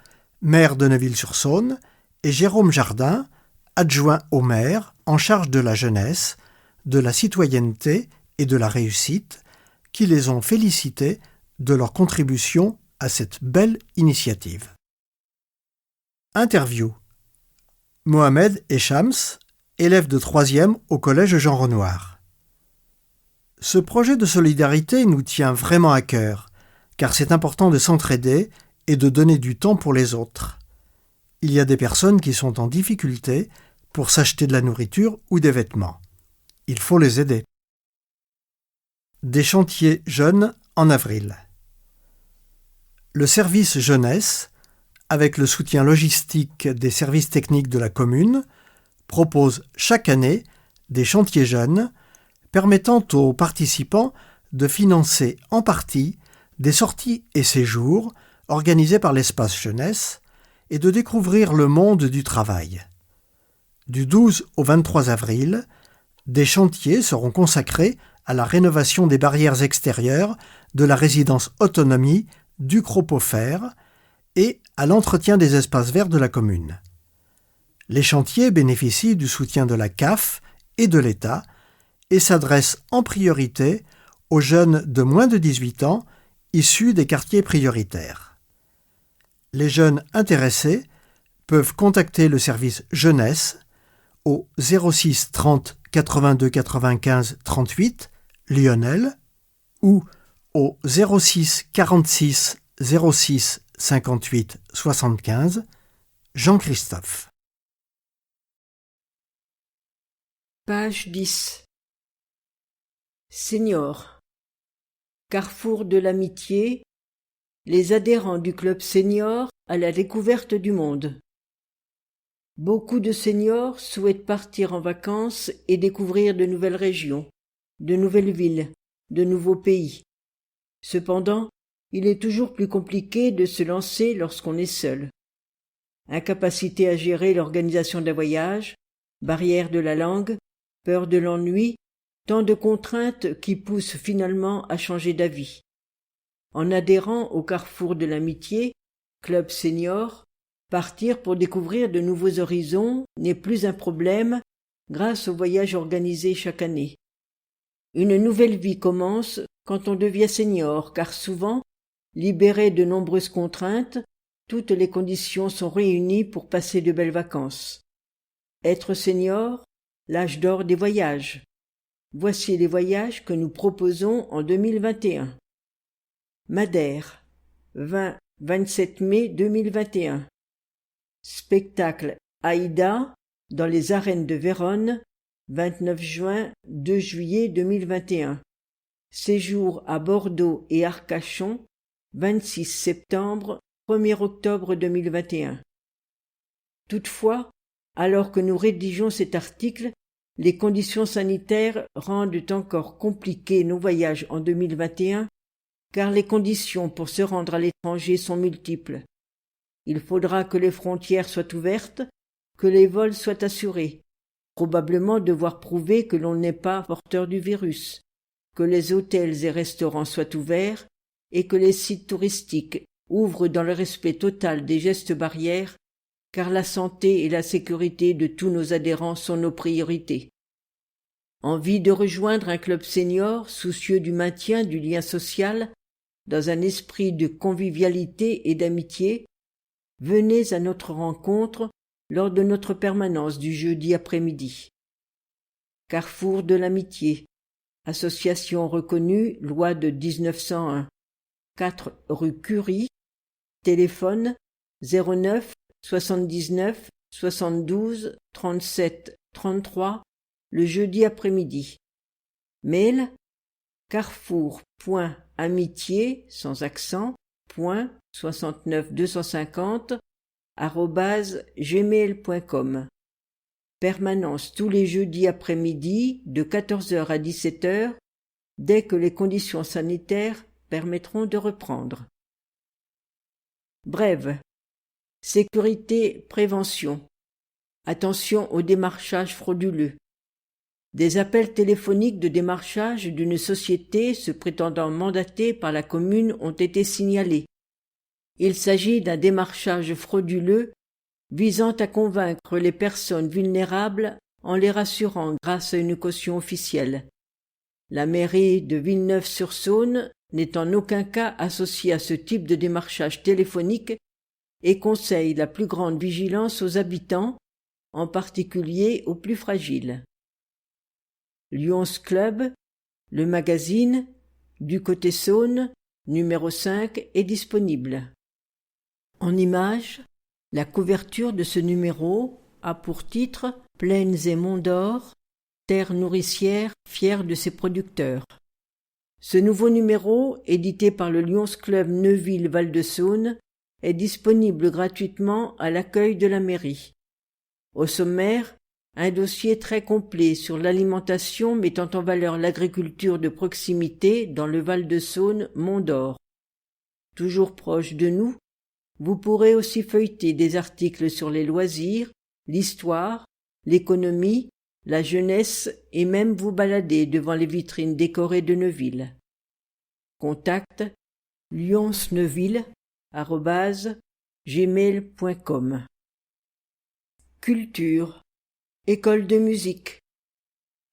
maire de Neuville-sur-Saône, et Jérôme Jardin, adjoint au maire en charge de la jeunesse, de la citoyenneté et de la réussite, qui les ont félicités de leur contribution à cette belle initiative. Interview. Mohamed et Shams, élèves de 3e au collège Jean Renoir. Ce projet de solidarité nous tient vraiment à cœur, car c'est important de s'entraider et de donner du temps pour les autres. Il y a des personnes qui sont en difficulté pour s'acheter de la nourriture ou des vêtements. Il faut les aider. Des chantiers jeunes en avril. Le service jeunesse, avec le soutien logistique des services techniques de la commune, propose chaque année des chantiers jeunes permettant aux participants de financer en partie des sorties et séjours organisés par l'espace jeunesse et de découvrir le monde du travail. Du 12 au 23 avril, des chantiers seront consacrés à la rénovation des barrières extérieures de la résidence autonomie du Cropot-Fer et à l'entretien des espaces verts de la commune. Les chantiers bénéficient du soutien de la CAF et de l'État et s'adressent en priorité aux jeunes de moins de 18 ans issus des quartiers prioritaires. Les jeunes intéressés peuvent contacter le service jeunesse au 06 30 82 95 38 Lionel ou au 06 46 06 58 75 Jean-Christophe. Page 10. Seniors. Carrefour de l'amitié. Les adhérents du club senior à la découverte du monde. Beaucoup de seniors souhaitent partir en vacances et découvrir de nouvelles régions, de nouvelles villes, de nouveaux pays. Cependant, il est toujours plus compliqué de se lancer lorsqu'on est seul. Incapacité à gérer l'organisation d'un voyage, barrière de la langue, peur de l'ennui, tant de contraintes qui poussent finalement à changer d'avis. En adhérant au Carrefour de l'amitié, club senior, partir pour découvrir de nouveaux horizons n'est plus un problème grâce aux voyages organisés chaque année. Une nouvelle vie commence quand on devient senior, car souvent, libéré de nombreuses contraintes, toutes les conditions sont réunies pour passer de belles vacances. Être senior, l'âge d'or des voyages. Voici les voyages que nous proposons en 2021. Madère, 20-27 mai 2021. Spectacle Aïda dans les arènes de Vérone, 29 juin 2 juillet 2021. Séjour à Bordeaux et Arcachon, 26 septembre 1er octobre 2021. Toutefois, alors que nous rédigeons cet article, les conditions sanitaires rendent encore compliqués nos voyages en 2021, car les conditions pour se rendre à l'étranger sont multiples. Il faudra que les frontières soient ouvertes, que les vols soient assurés, probablement devoir prouver que l'on n'est pas porteur du virus, que les hôtels et restaurants soient ouverts et que les sites touristiques ouvrent dans le respect total des gestes barrières, car la santé et la sécurité de tous nos adhérents sont nos priorités. Envie de rejoindre un club senior soucieux du maintien du lien social dans un esprit de convivialité et d'amitié? Venez à notre rencontre lors de notre permanence du jeudi après-midi. Carrefour de l'amitié, association reconnue, loi de 1901, 4 rue Curie, téléphone 09 79 72 37 33, le jeudi après-midi. Mail carrefour.amitié sans accent .69250 @gmail.com. Permanence tous les jeudis après-midi de 14h à 17h dès que les conditions sanitaires permettront de reprendre. Brève. Sécurité, prévention. Attention au démarchage frauduleux. Des appels téléphoniques de démarchage d'une société se prétendant mandatée par la commune ont été signalés. Il s'agit d'un démarchage frauduleux visant à convaincre les personnes vulnérables en les rassurant grâce à une caution officielle. La mairie de Villeneuve-sur-Saône n'est en aucun cas associée à ce type de démarchage téléphonique et conseille la plus grande vigilance aux habitants, en particulier aux plus fragiles. Lions Club, le magazine, du côté Saône, numéro 5, est disponible. En images, la couverture de ce numéro a pour titre « Plaines et monts d'or, terre nourricière fière de ses producteurs ». Ce nouveau numéro, édité par le Lions Club Neuville-Val-de-Saône, est disponible gratuitement à l'accueil de la mairie. Au sommaire, un dossier très complet sur l'alimentation mettant en valeur l'agriculture de proximité dans le Val-de-Saône Mont d'Or. Toujours proche de nous, Vous pourrez aussi feuilleter des articles sur les loisirs, l'histoire, l'économie, la jeunesse et même vous balader devant les vitrines décorées de Neuville. Contact lionsneuville@gmail.com. Culture. École de musique.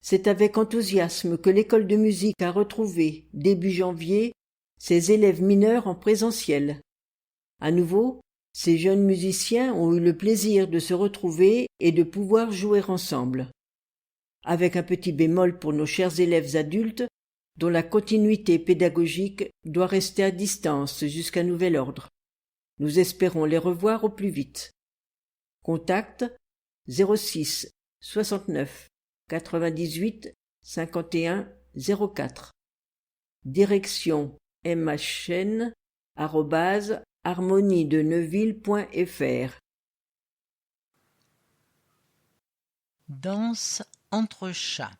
C'est avec enthousiasme que l'école de musique a retrouvé, début janvier, ses élèves mineurs en présentiel. À nouveau, ces jeunes musiciens ont eu le plaisir de se retrouver et de pouvoir jouer ensemble. Avec un petit bémol pour nos chers élèves adultes, dont la continuité pédagogique doit rester à distance jusqu'à nouvel ordre. Nous espérons les revoir au plus vite. Contact 06 69 98 51 04. Direction mhn@harmoniedeneuville.fr. Danse entre chats.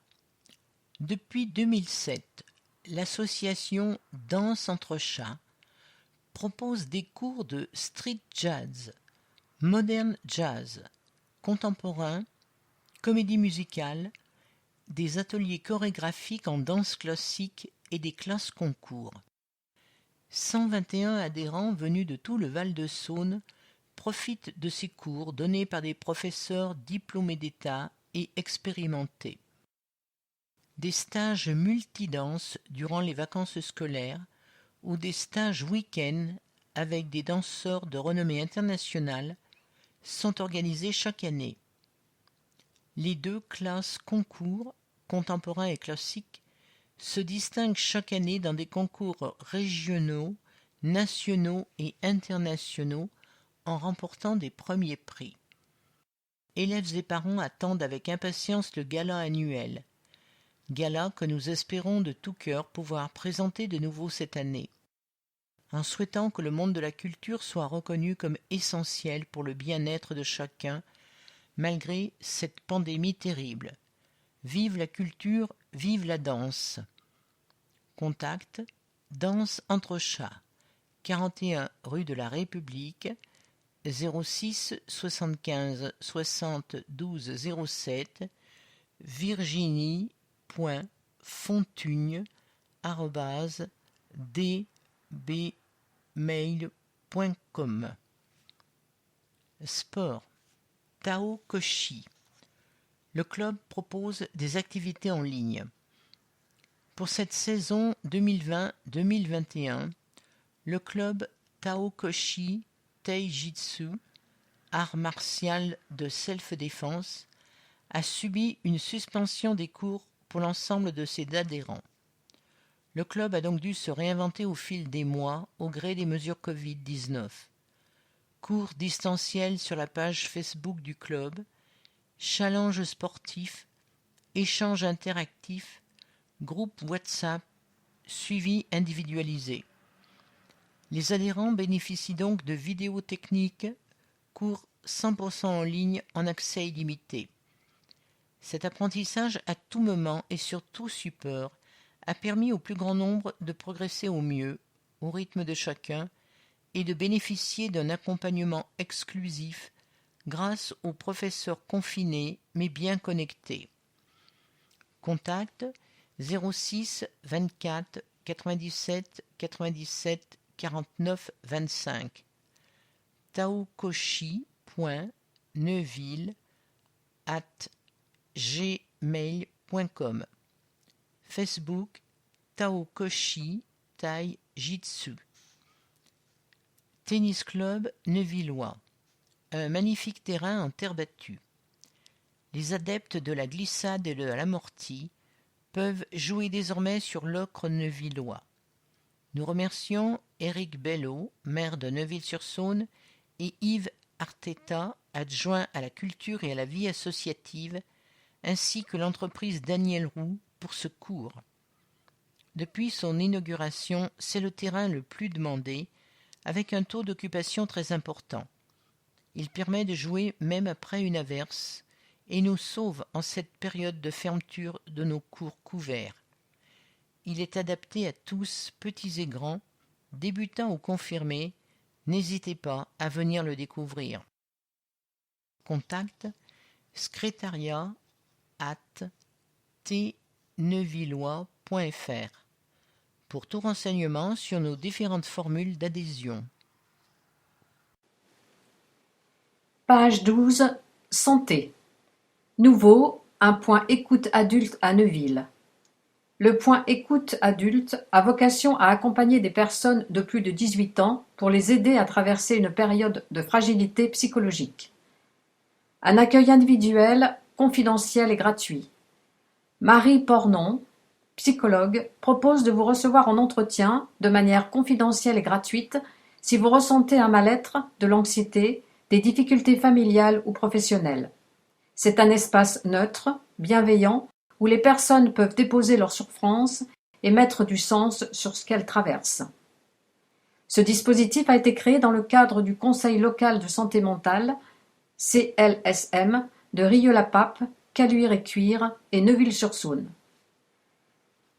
Depuis 2007, l'association Danse entre chats propose des cours de street jazz, modern jazz, contemporain, comédie musicale, des ateliers chorégraphiques en danse classique et des classes concours. 121 adhérents venus de tout le Val-de-Saône profitent de ces cours donnés par des professeurs diplômés d'État et expérimentés. Des stages multidanses durant les vacances scolaires ou des stages week-end avec des danseurs de renommée internationale sont organisés chaque année. Les deux classes concours, contemporain et classique, se distinguent chaque année dans des concours régionaux, nationaux et internationaux en remportant des premiers prix. Élèves et parents attendent avec impatience le gala annuel. Gala que nous espérons de tout cœur pouvoir présenter de nouveau cette année, en souhaitant que le monde de la culture soit reconnu comme essentiel pour le bien-être de chacun, malgré cette pandémie terrible. Vive la culture, vive la danse. Contact Danse entre chats, 41 rue de la République, 06 75 60 12 07, virginie.fontugne@dbmail.com. Sport. Tao Koshi. Le club propose des activités en ligne. Pour cette saison 2020-2021, le club Tao Koshi Taijitsu, art martial de self-défense, a subi une suspension des cours pour l'ensemble de ses adhérents. Le club a donc dû se réinventer au fil des mois au gré des mesures Covid-19. Cours distanciels sur la page Facebook du club, challenges sportifs, échanges interactifs, groupe WhatsApp, suivi individualisé. Les adhérents bénéficient donc de vidéos techniques, cours 100% en ligne en accès illimité. Cet apprentissage à tout moment et sur tout support a permis au plus grand nombre de progresser au mieux, au rythme de chacun, et de bénéficier d'un accompagnement exclusif grâce aux professeurs confinés mais bien connectés. Contact 06 24 97 97 49 25. taokoshi.neuville@gmail.com. Facebook Taokoshi Taijitsu. Tennis Club Neuvillois. Un magnifique terrain en terre battue. Les adeptes de la glissade et de l'amorti peuvent jouer désormais sur l'ocre neuvillois. Nous remercions Éric Bello, maire de Neuville-sur-Saône, et Yves Arteta, adjoint à la culture et à la vie associative, ainsi que l'entreprise Daniel Roux pour ce cours. Depuis son inauguration, c'est le terrain le plus demandé, avec un taux d'occupation très important. Il permet de jouer même après une averse et nous sauve en cette période de fermeture de nos cours couverts. Il est adapté à tous, petits et grands, débutants ou confirmés, N'hésitez pas à venir le découvrir. Contact secrétariat@tneuvillois.fr pour tout renseignement sur nos différentes formules d'adhésion. Page 12. Santé. Nouveau, un point écoute adulte à Neuville. Le point écoute adulte a vocation à accompagner des personnes de plus de 18 ans pour les aider à traverser une période de fragilité psychologique. Un accueil individuel, confidentiel et gratuit. Marie Pornon, psychologue, propose de vous recevoir en entretien de manière confidentielle et gratuite si vous ressentez un mal-être, de l'anxiété, des difficultés familiales ou professionnelles. C'est un espace neutre, bienveillant, où les personnes peuvent déposer leurs souffrances et mettre du sens sur ce qu'elles traversent. Ce dispositif a été créé dans le cadre du Conseil local de santé mentale, CLSM, de Rieux-la-Pape, Caluire-et-Cuire et Neuville-sur-Saône.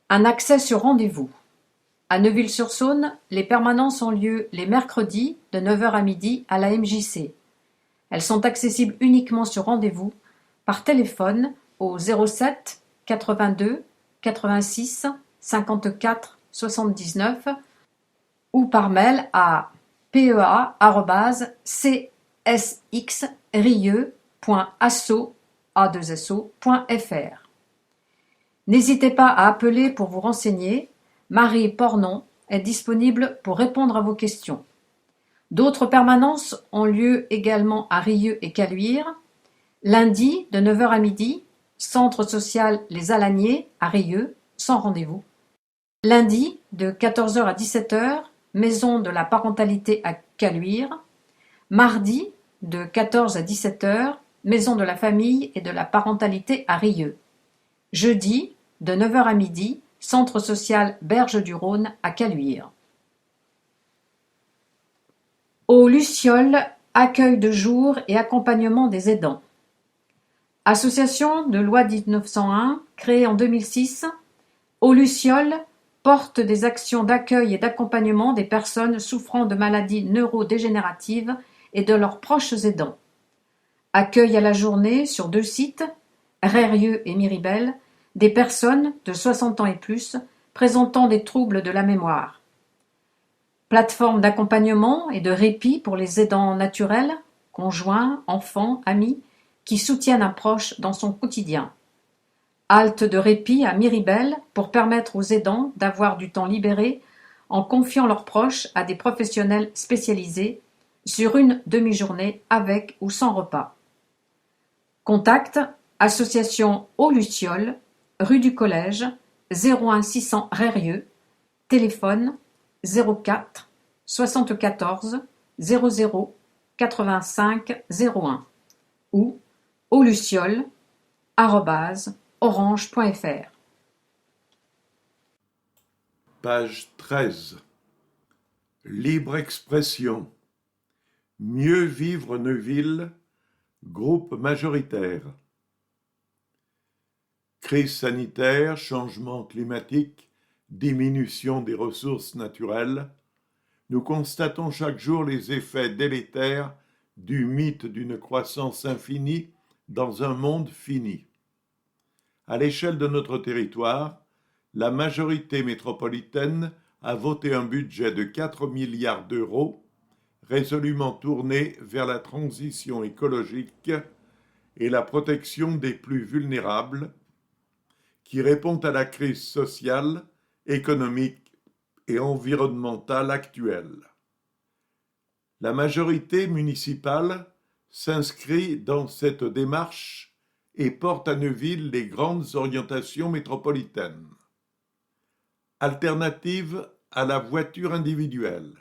Un accès sur rendez-vous. À Neuville-sur-Saône, les permanences ont lieu les mercredis de 9h à midi à la MJC. Elles sont accessibles uniquement sur rendez-vous, par téléphone au 07 82 86 54 79 ou par mail à pea@csxrieux.asso.fr. N'hésitez pas à appeler pour vous renseigner. Marie Pornon est disponible pour répondre à vos questions. D'autres permanences ont lieu également à Rieux et Caluire. Lundi, de 9h à midi, Centre social Les Alaniers à Rieux, sans rendez-vous. Lundi, de 14h à 17h, Maison de la parentalité à Caluire. Mardi, de 14 à 17h, Maison de la famille et de la parentalité à Rieux. Jeudi, de 9h à midi, Centre social Berge du Rhône à Caluire. Aux Lucioles, accueil de jour et accompagnement des aidants. Association de loi 1901, créée en 2006, Aux Lucioles porte des actions d'accueil et d'accompagnement des personnes souffrant de maladies neurodégénératives et de leurs proches aidants. Accueille à la journée sur 2 sites, Rérieux et Miribel, des personnes de 60 ans et plus présentant des troubles de la mémoire. Plateforme d'accompagnement et de répit pour les aidants naturels, conjoints, enfants, amis, qui soutiennent un proche dans son quotidien. Halte de répit à Miribel pour permettre aux aidants d'avoir du temps libéré en confiant leurs proches à des professionnels spécialisés sur une demi-journée avec ou sans repas. Contact association Aux Lucioles, rue du Collège, 01 600 Rérieux, téléphone 04 74 00 85 01 ou auluciole@orange.fr. Page 13. Libre expression. Mieux vivre Neuville, groupe majoritaire. Crise sanitaire, changement climatique, diminution des ressources naturelles, nous constatons chaque jour les effets délétères du mythe d'une croissance infinie dans un monde fini. À l'échelle de notre territoire, la majorité métropolitaine a voté un budget de 4 milliards d'euros, résolument tourné vers la transition écologique et la protection des plus vulnérables, qui répond à la crise sociale, économique et environnementale actuelle. La majorité municipale s'inscrit dans cette démarche et porte à Neuville les grandes orientations métropolitaines. Alternative à la voiture individuelle.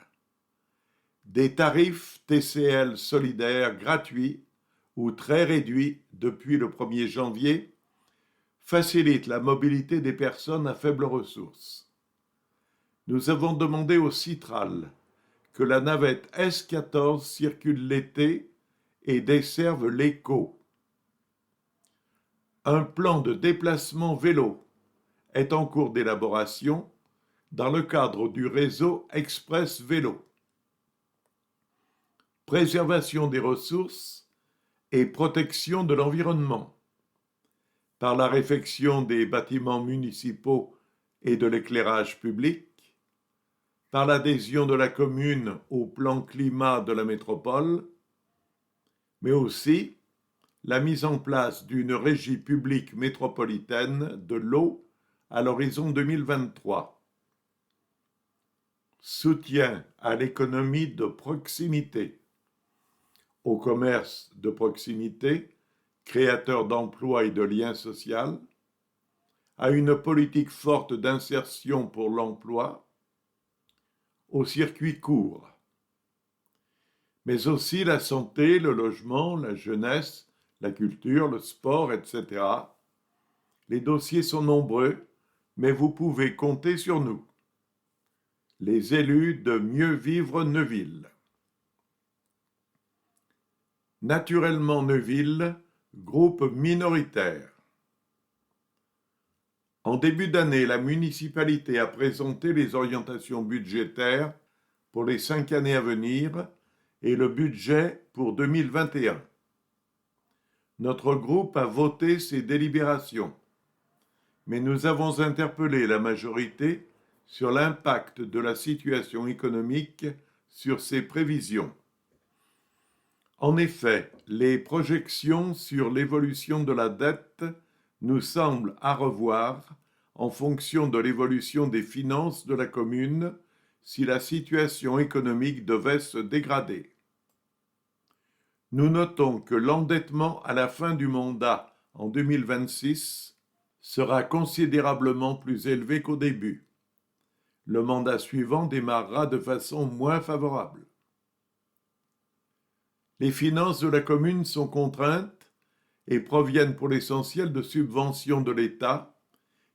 Des tarifs TCL solidaires gratuits ou très réduits depuis le 1er janvier facilitent la mobilité des personnes à faibles ressources. Nous avons demandé au Citral que la navette S14 circule l'été et desserve l'Éco. Un plan de déplacement vélo est en cours d'élaboration dans le cadre du réseau Express Vélo. préservation des ressources et protection de l'environnement, par la réfection des bâtiments municipaux et de l'éclairage public, par l'adhésion de la commune au plan climat de la métropole, mais aussi la mise en place d'une régie publique métropolitaine de l'eau à l'horizon 2023. Soutien à l'économie de proximité, au commerce de proximité, créateur d'emplois et de liens sociaux, à une politique forte d'insertion pour l'emploi, au circuit court, mais aussi la santé, le logement, la jeunesse, la culture, le sport, etc. Les dossiers sont nombreux, mais vous pouvez compter sur nous, les élus de Mieux Vivre Neuville. Naturellement Neuville, groupe minoritaire. En début d'année, la municipalité a présenté les orientations budgétaires pour les 5 années à venir et le budget pour 2021. Notre groupe a voté ces délibérations, mais nous avons interpellé la majorité sur l'impact de la situation économique sur ces prévisions. En effet, les projections sur l'évolution de la dette nous semblent à revoir en fonction de l'évolution des finances de la commune si la situation économique devait se dégrader. Nous notons que l'endettement à la fin du mandat en 2026 sera considérablement plus élevé qu'au début. Le mandat suivant démarrera de façon moins favorable. Les finances de la commune sont contraintes et proviennent pour l'essentiel de subventions de l'État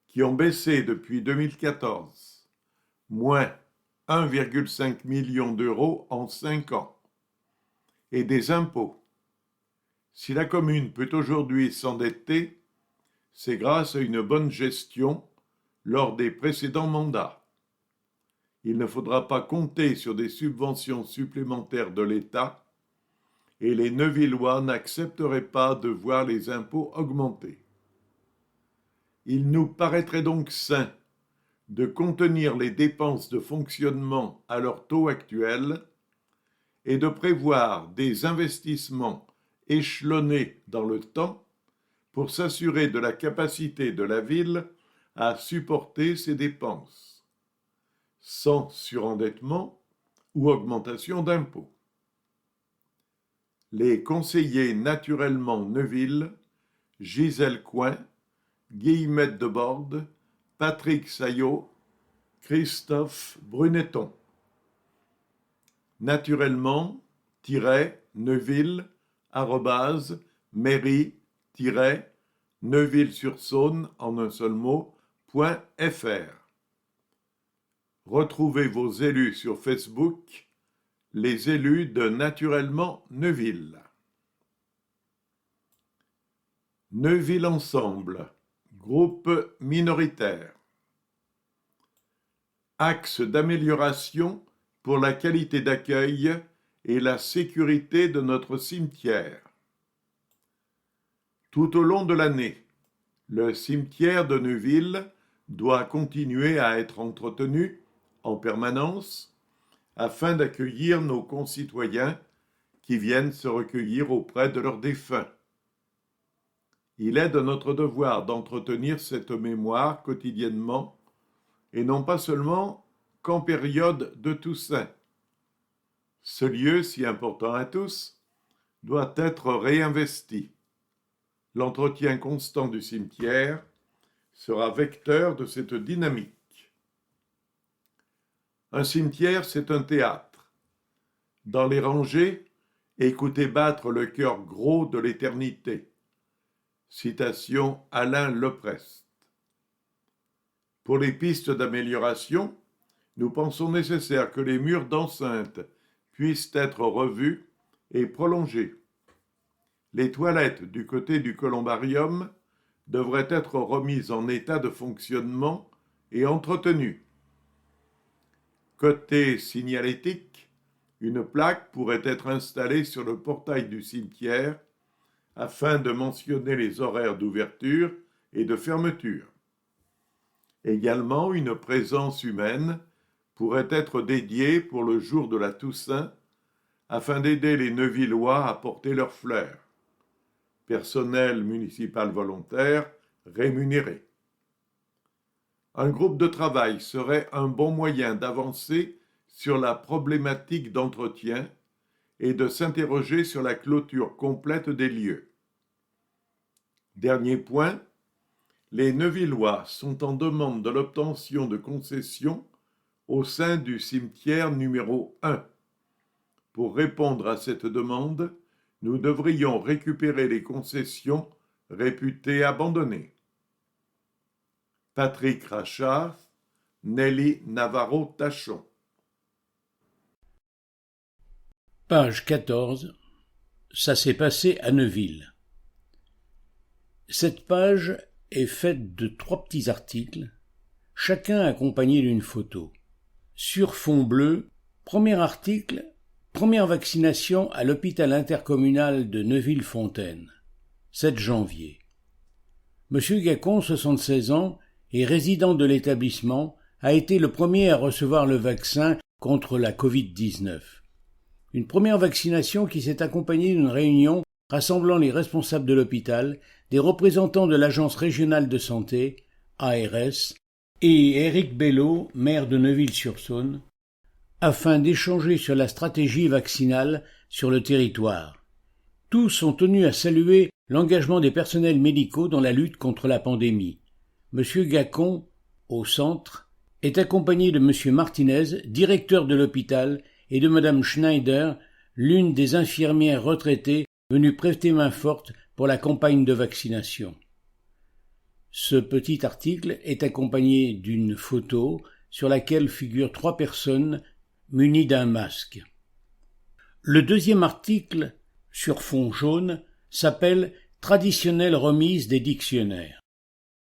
qui ont baissé depuis 2014, moins 1,5 million d'euros en 5 ans, et des impôts. Si la commune peut aujourd'hui s'endetter, c'est grâce à une bonne gestion lors des précédents mandats. Il ne faudra pas compter sur des subventions supplémentaires de l'État et les Neuvillois n'accepteraient pas de voir les impôts augmenter. Il nous paraîtrait donc sain de contenir les dépenses de fonctionnement à leur taux actuel et de prévoir des investissements échelonnés dans le temps pour s'assurer de la capacité de la ville à supporter ces dépenses, sans surendettement ou augmentation d'impôts. Les conseillers naturellement Neuville, Gisèle Coin, Guillemette Deborde, Patrick Saillot, Christophe Bruneton. Naturellement-Neuville @mairie-Neuville-sur-Saône en un seul mot .fr. Retrouvez vos élus sur Facebook, les élus de Naturellement Neuville. Neuville Ensemble, groupe minoritaire. Axe d'amélioration pour la qualité d'accueil et la sécurité de notre cimetière. Tout au long de l'année, le cimetière de Neuville doit continuer à être entretenu en permanence afin d'accueillir nos concitoyens qui viennent se recueillir auprès de leurs défunts. Il est de notre devoir d'entretenir cette mémoire quotidiennement et non pas seulement qu'en période de Toussaint. Ce lieu si important à tous doit être réinvesti. L'entretien constant du cimetière sera vecteur de cette dynamique. Un cimetière, c'est un théâtre. Dans les rangées, écoutez battre le cœur gros de l'éternité. Citation Alain Leprest. Pour les pistes d'amélioration, nous pensons nécessaire que les murs d'enceinte puissent être revus et prolongés. Les toilettes du côté du columbarium devraient être remises en état de fonctionnement et entretenues. Côté signalétique, une plaque pourrait être installée sur le portail du cimetière afin de mentionner les horaires d'ouverture et de fermeture. Également, une présence humaine pourrait être dédiée pour le jour de la Toussaint afin d'aider les Neuvillois à porter leurs fleurs. Personnel municipal volontaire rémunéré. Un groupe de travail serait un bon moyen d'avancer sur la problématique d'entretien et de s'interroger sur la clôture complète des lieux. Dernier point, les Neuvillois sont en demande de l'obtention de concessions au sein du cimetière numéro 1. Pour répondre à cette demande, nous devrions récupérer les concessions réputées abandonnées. Patrick Rachard, Nelly Navarro-Tachon. Page 14. Ça s'est passé à Neuville. Cette page est faite de 3 petits articles, chacun accompagné d'une photo. Sur fond bleu, premier article, première vaccination à l'hôpital intercommunal de Neuville-Fontaine, 7 janvier. Monsieur Gacon, 76 ans, et résident de l'établissement, a été le premier à recevoir le vaccin contre la Covid-19. Une première vaccination qui s'est accompagnée d'une réunion rassemblant les responsables de l'hôpital, des représentants de l'Agence régionale de santé, ARS, et Éric Bello, maire de Neuville-sur-Saône, afin d'échanger sur la stratégie vaccinale sur le territoire. Tous ont tenu à saluer l'engagement des personnels médicaux dans la lutte contre la pandémie. Monsieur Gacon, au centre, est accompagné de monsieur Martinez, directeur de l'hôpital, et de madame Schneider, l'une des infirmières retraitées venues prêter main forte pour la campagne de vaccination. Ce petit article est accompagné d'une photo sur laquelle figurent 3 personnes munies d'un masque. Le deuxième article, sur fond jaune, s'appelle « Traditionnelle remise des dictionnaires ».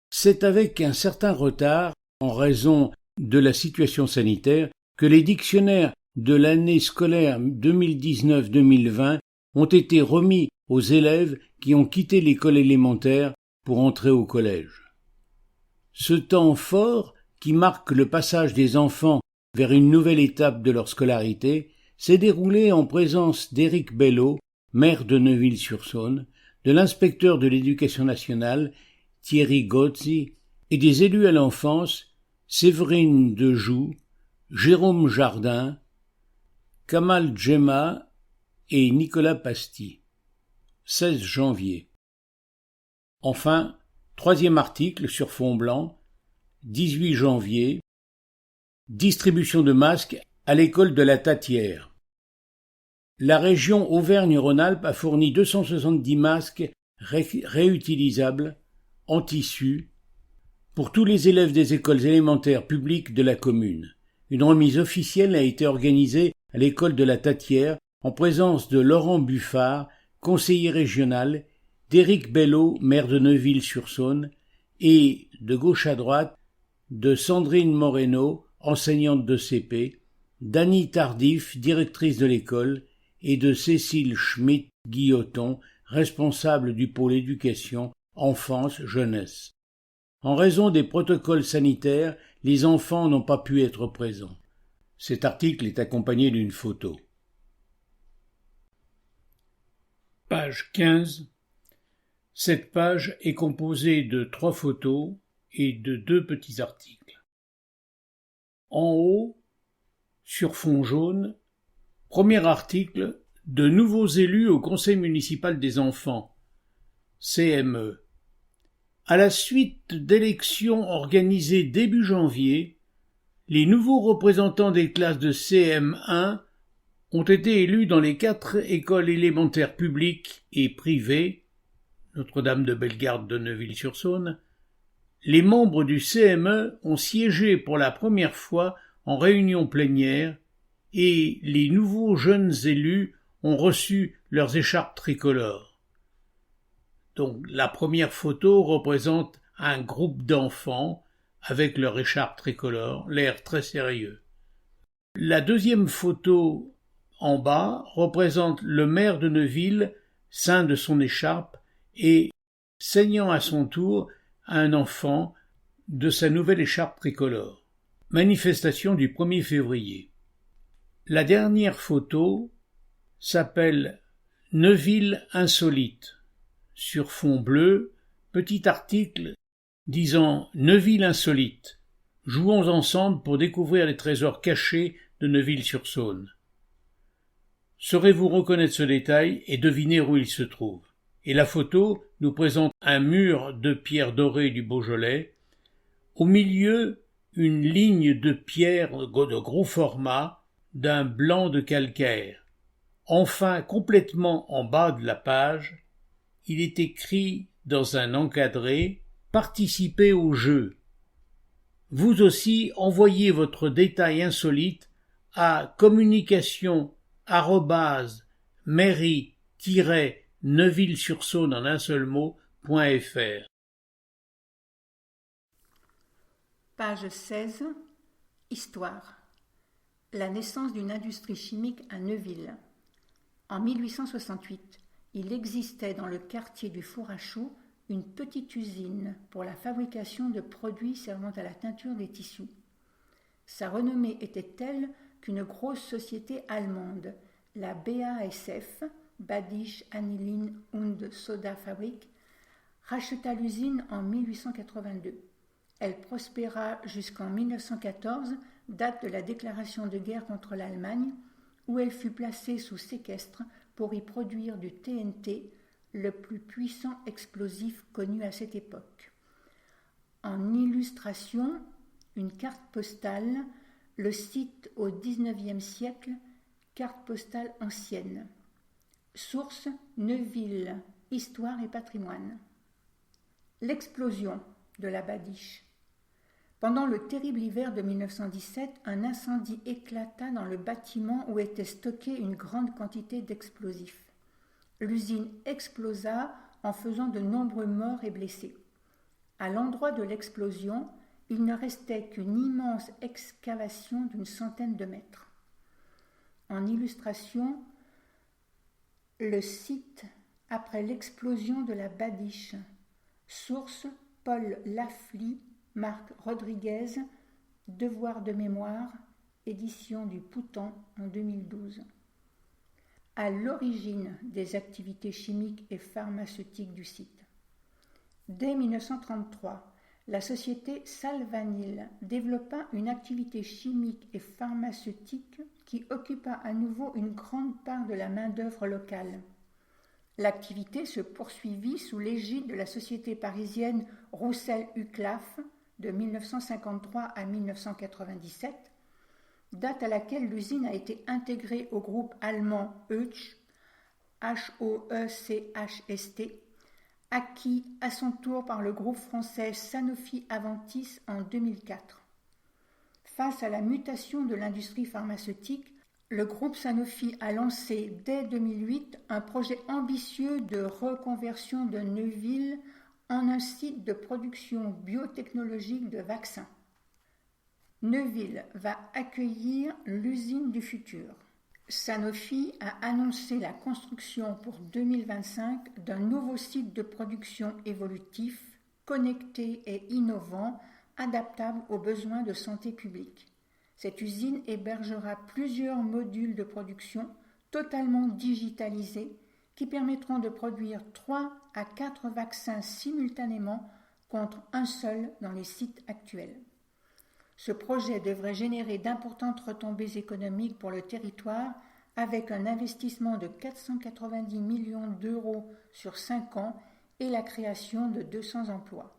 C'est avec un certain retard, en raison de la situation sanitaire, que les dictionnaires de l'année scolaire 2019-2020 ont été remis aux élèves qui ont quitté l'école élémentaire pour entrer au collège. Ce temps fort, qui marque le passage des enfants vers une nouvelle étape de leur scolarité, s'est déroulé en présence d'Éric Bello, maire de Neuville-sur-Saône, de l'inspecteur de l'éducation nationale, Thierry Gozzi, et des élus à l'enfance, Séverine Dejoux, Jérôme Jardin, Kamal Djema et Nicolas Pasti. 16 janvier. Enfin, 3e article sur fond blanc, 18 janvier, distribution de masques à l'école de la Tatière. La région Auvergne-Rhône-Alpes a fourni 270 masques réutilisables en tissu pour tous les élèves des écoles élémentaires publiques de la commune. Une remise officielle a été organisée à l'école de la Tatière en présence de Laurent Buffard, conseiller régional, d'Éric Bello, maire de Neuville-sur-Saône, et, de gauche à droite, de Sandrine Moreno, enseignante de CP, d'Annie Tardif, directrice de l'école, et de Cécile Schmitt-Guilloton, responsable du pôle éducation, enfance, jeunesse. En raison des protocoles sanitaires, les enfants n'ont pas pu être présents. Cet article est accompagné d'une photo. Page 15. Cette page est composée de 3 photos et de 2 petits articles. En haut, sur fond jaune, premier article, de nouveaux élus au Conseil municipal des enfants, CME. À la suite d'élections organisées début janvier, les nouveaux représentants des classes de CM1 ont été élus dans les 4 écoles élémentaires publiques et privées, Notre-Dame de Bellegarde de Neuville-sur-Saône. Les membres du CME ont siégé pour la première fois en réunion plénière et les nouveaux jeunes élus ont reçu leurs écharpes tricolores. Donc la première photo représente un groupe d'enfants avec leur écharpe tricolore, l'air très sérieux. La deuxième photo en bas, représente le maire de Neuville, ceint de son écharpe et saignant à son tour un enfant de sa nouvelle écharpe tricolore. Manifestation du 1er février. La dernière photo s'appelle « Neuville insolite ». Sur fond bleu, petit article disant « Neuville insolite ». Jouons ensemble pour découvrir les trésors cachés de Neuville-sur-Saône. Saurez-vous reconnaître ce détail et deviner où il se trouve? Et la photo nous présente un mur de pierre dorée du Beaujolais. Au milieu, une ligne de pierre de gros format d'un blanc de calcaire. Enfin, complètement en bas de la page, il est écrit dans un encadré « Participez au jeu ». Vous aussi, envoyez votre détail insolite à communication@mairie-neuville-sur-Saône en un seul mot.fr. Page 16. Histoire. La naissance d'une industrie chimique à Neuville. En 1868, il existait dans le quartier du Four à Chaux une petite usine pour la fabrication de produits servant à la teinture des tissus. Sa renommée était telle qu'une grosse société allemande, la BASF, Badische Anilin und Soda Fabrik, racheta l'usine en 1882. Elle prospéra jusqu'en 1914, date de la déclaration de guerre contre l'Allemagne, où elle fut placée sous séquestre pour y produire du TNT, le plus puissant explosif connu à cette époque. En illustration, une carte postale, le site au XIXe siècle, carte postale ancienne. Source Neuville, Histoire et patrimoine. L'explosion de la Badiche. Pendant le terrible hiver de 1917, un incendie éclata dans le bâtiment où était stockée une grande quantité d'explosifs. L'usine explosa en faisant de nombreux morts et blessés. À l'endroit de l'explosion, il ne restait qu'une immense excavation d'une centaine de mètres. En illustration, le site après l'explosion de la Badiche. Source Paul Lafly, Marc Rodriguez, Devoir de mémoire, édition du Poutan en 2012. À l'origine des activités chimiques et pharmaceutiques du site. Dès 1933, la société Salvanil développa une activité chimique et pharmaceutique qui occupa à nouveau une grande part de la main-d'œuvre locale. L'activité se poursuivit sous l'égide de la société parisienne Roussel-Uclaf de 1953 à 1997, date à laquelle l'usine a été intégrée au groupe allemand Hoechst, H-O-E-C-H-S-T, acquis à son tour par le groupe français Sanofi-Aventis en 2004. Face à la mutation de l'industrie pharmaceutique, le groupe Sanofi a lancé dès 2008 un projet ambitieux de reconversion de Neuville en un site de production biotechnologique de vaccins. Neuville va accueillir l'usine du futur. Sanofi a annoncé la construction pour 2025 d'un nouveau site de production évolutif, connecté et innovant, adaptable aux besoins de santé publique. Cette usine hébergera plusieurs modules de production totalement digitalisés qui permettront de produire 3 à 4 vaccins simultanément contre un seul dans les sites actuels. Ce projet devrait générer d'importantes retombées économiques pour le territoire avec un investissement de 490 millions d'euros sur 5 ans et la création de 200 emplois.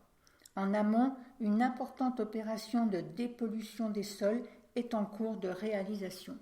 En amont, une importante opération de dépollution des sols est en cours de réalisation.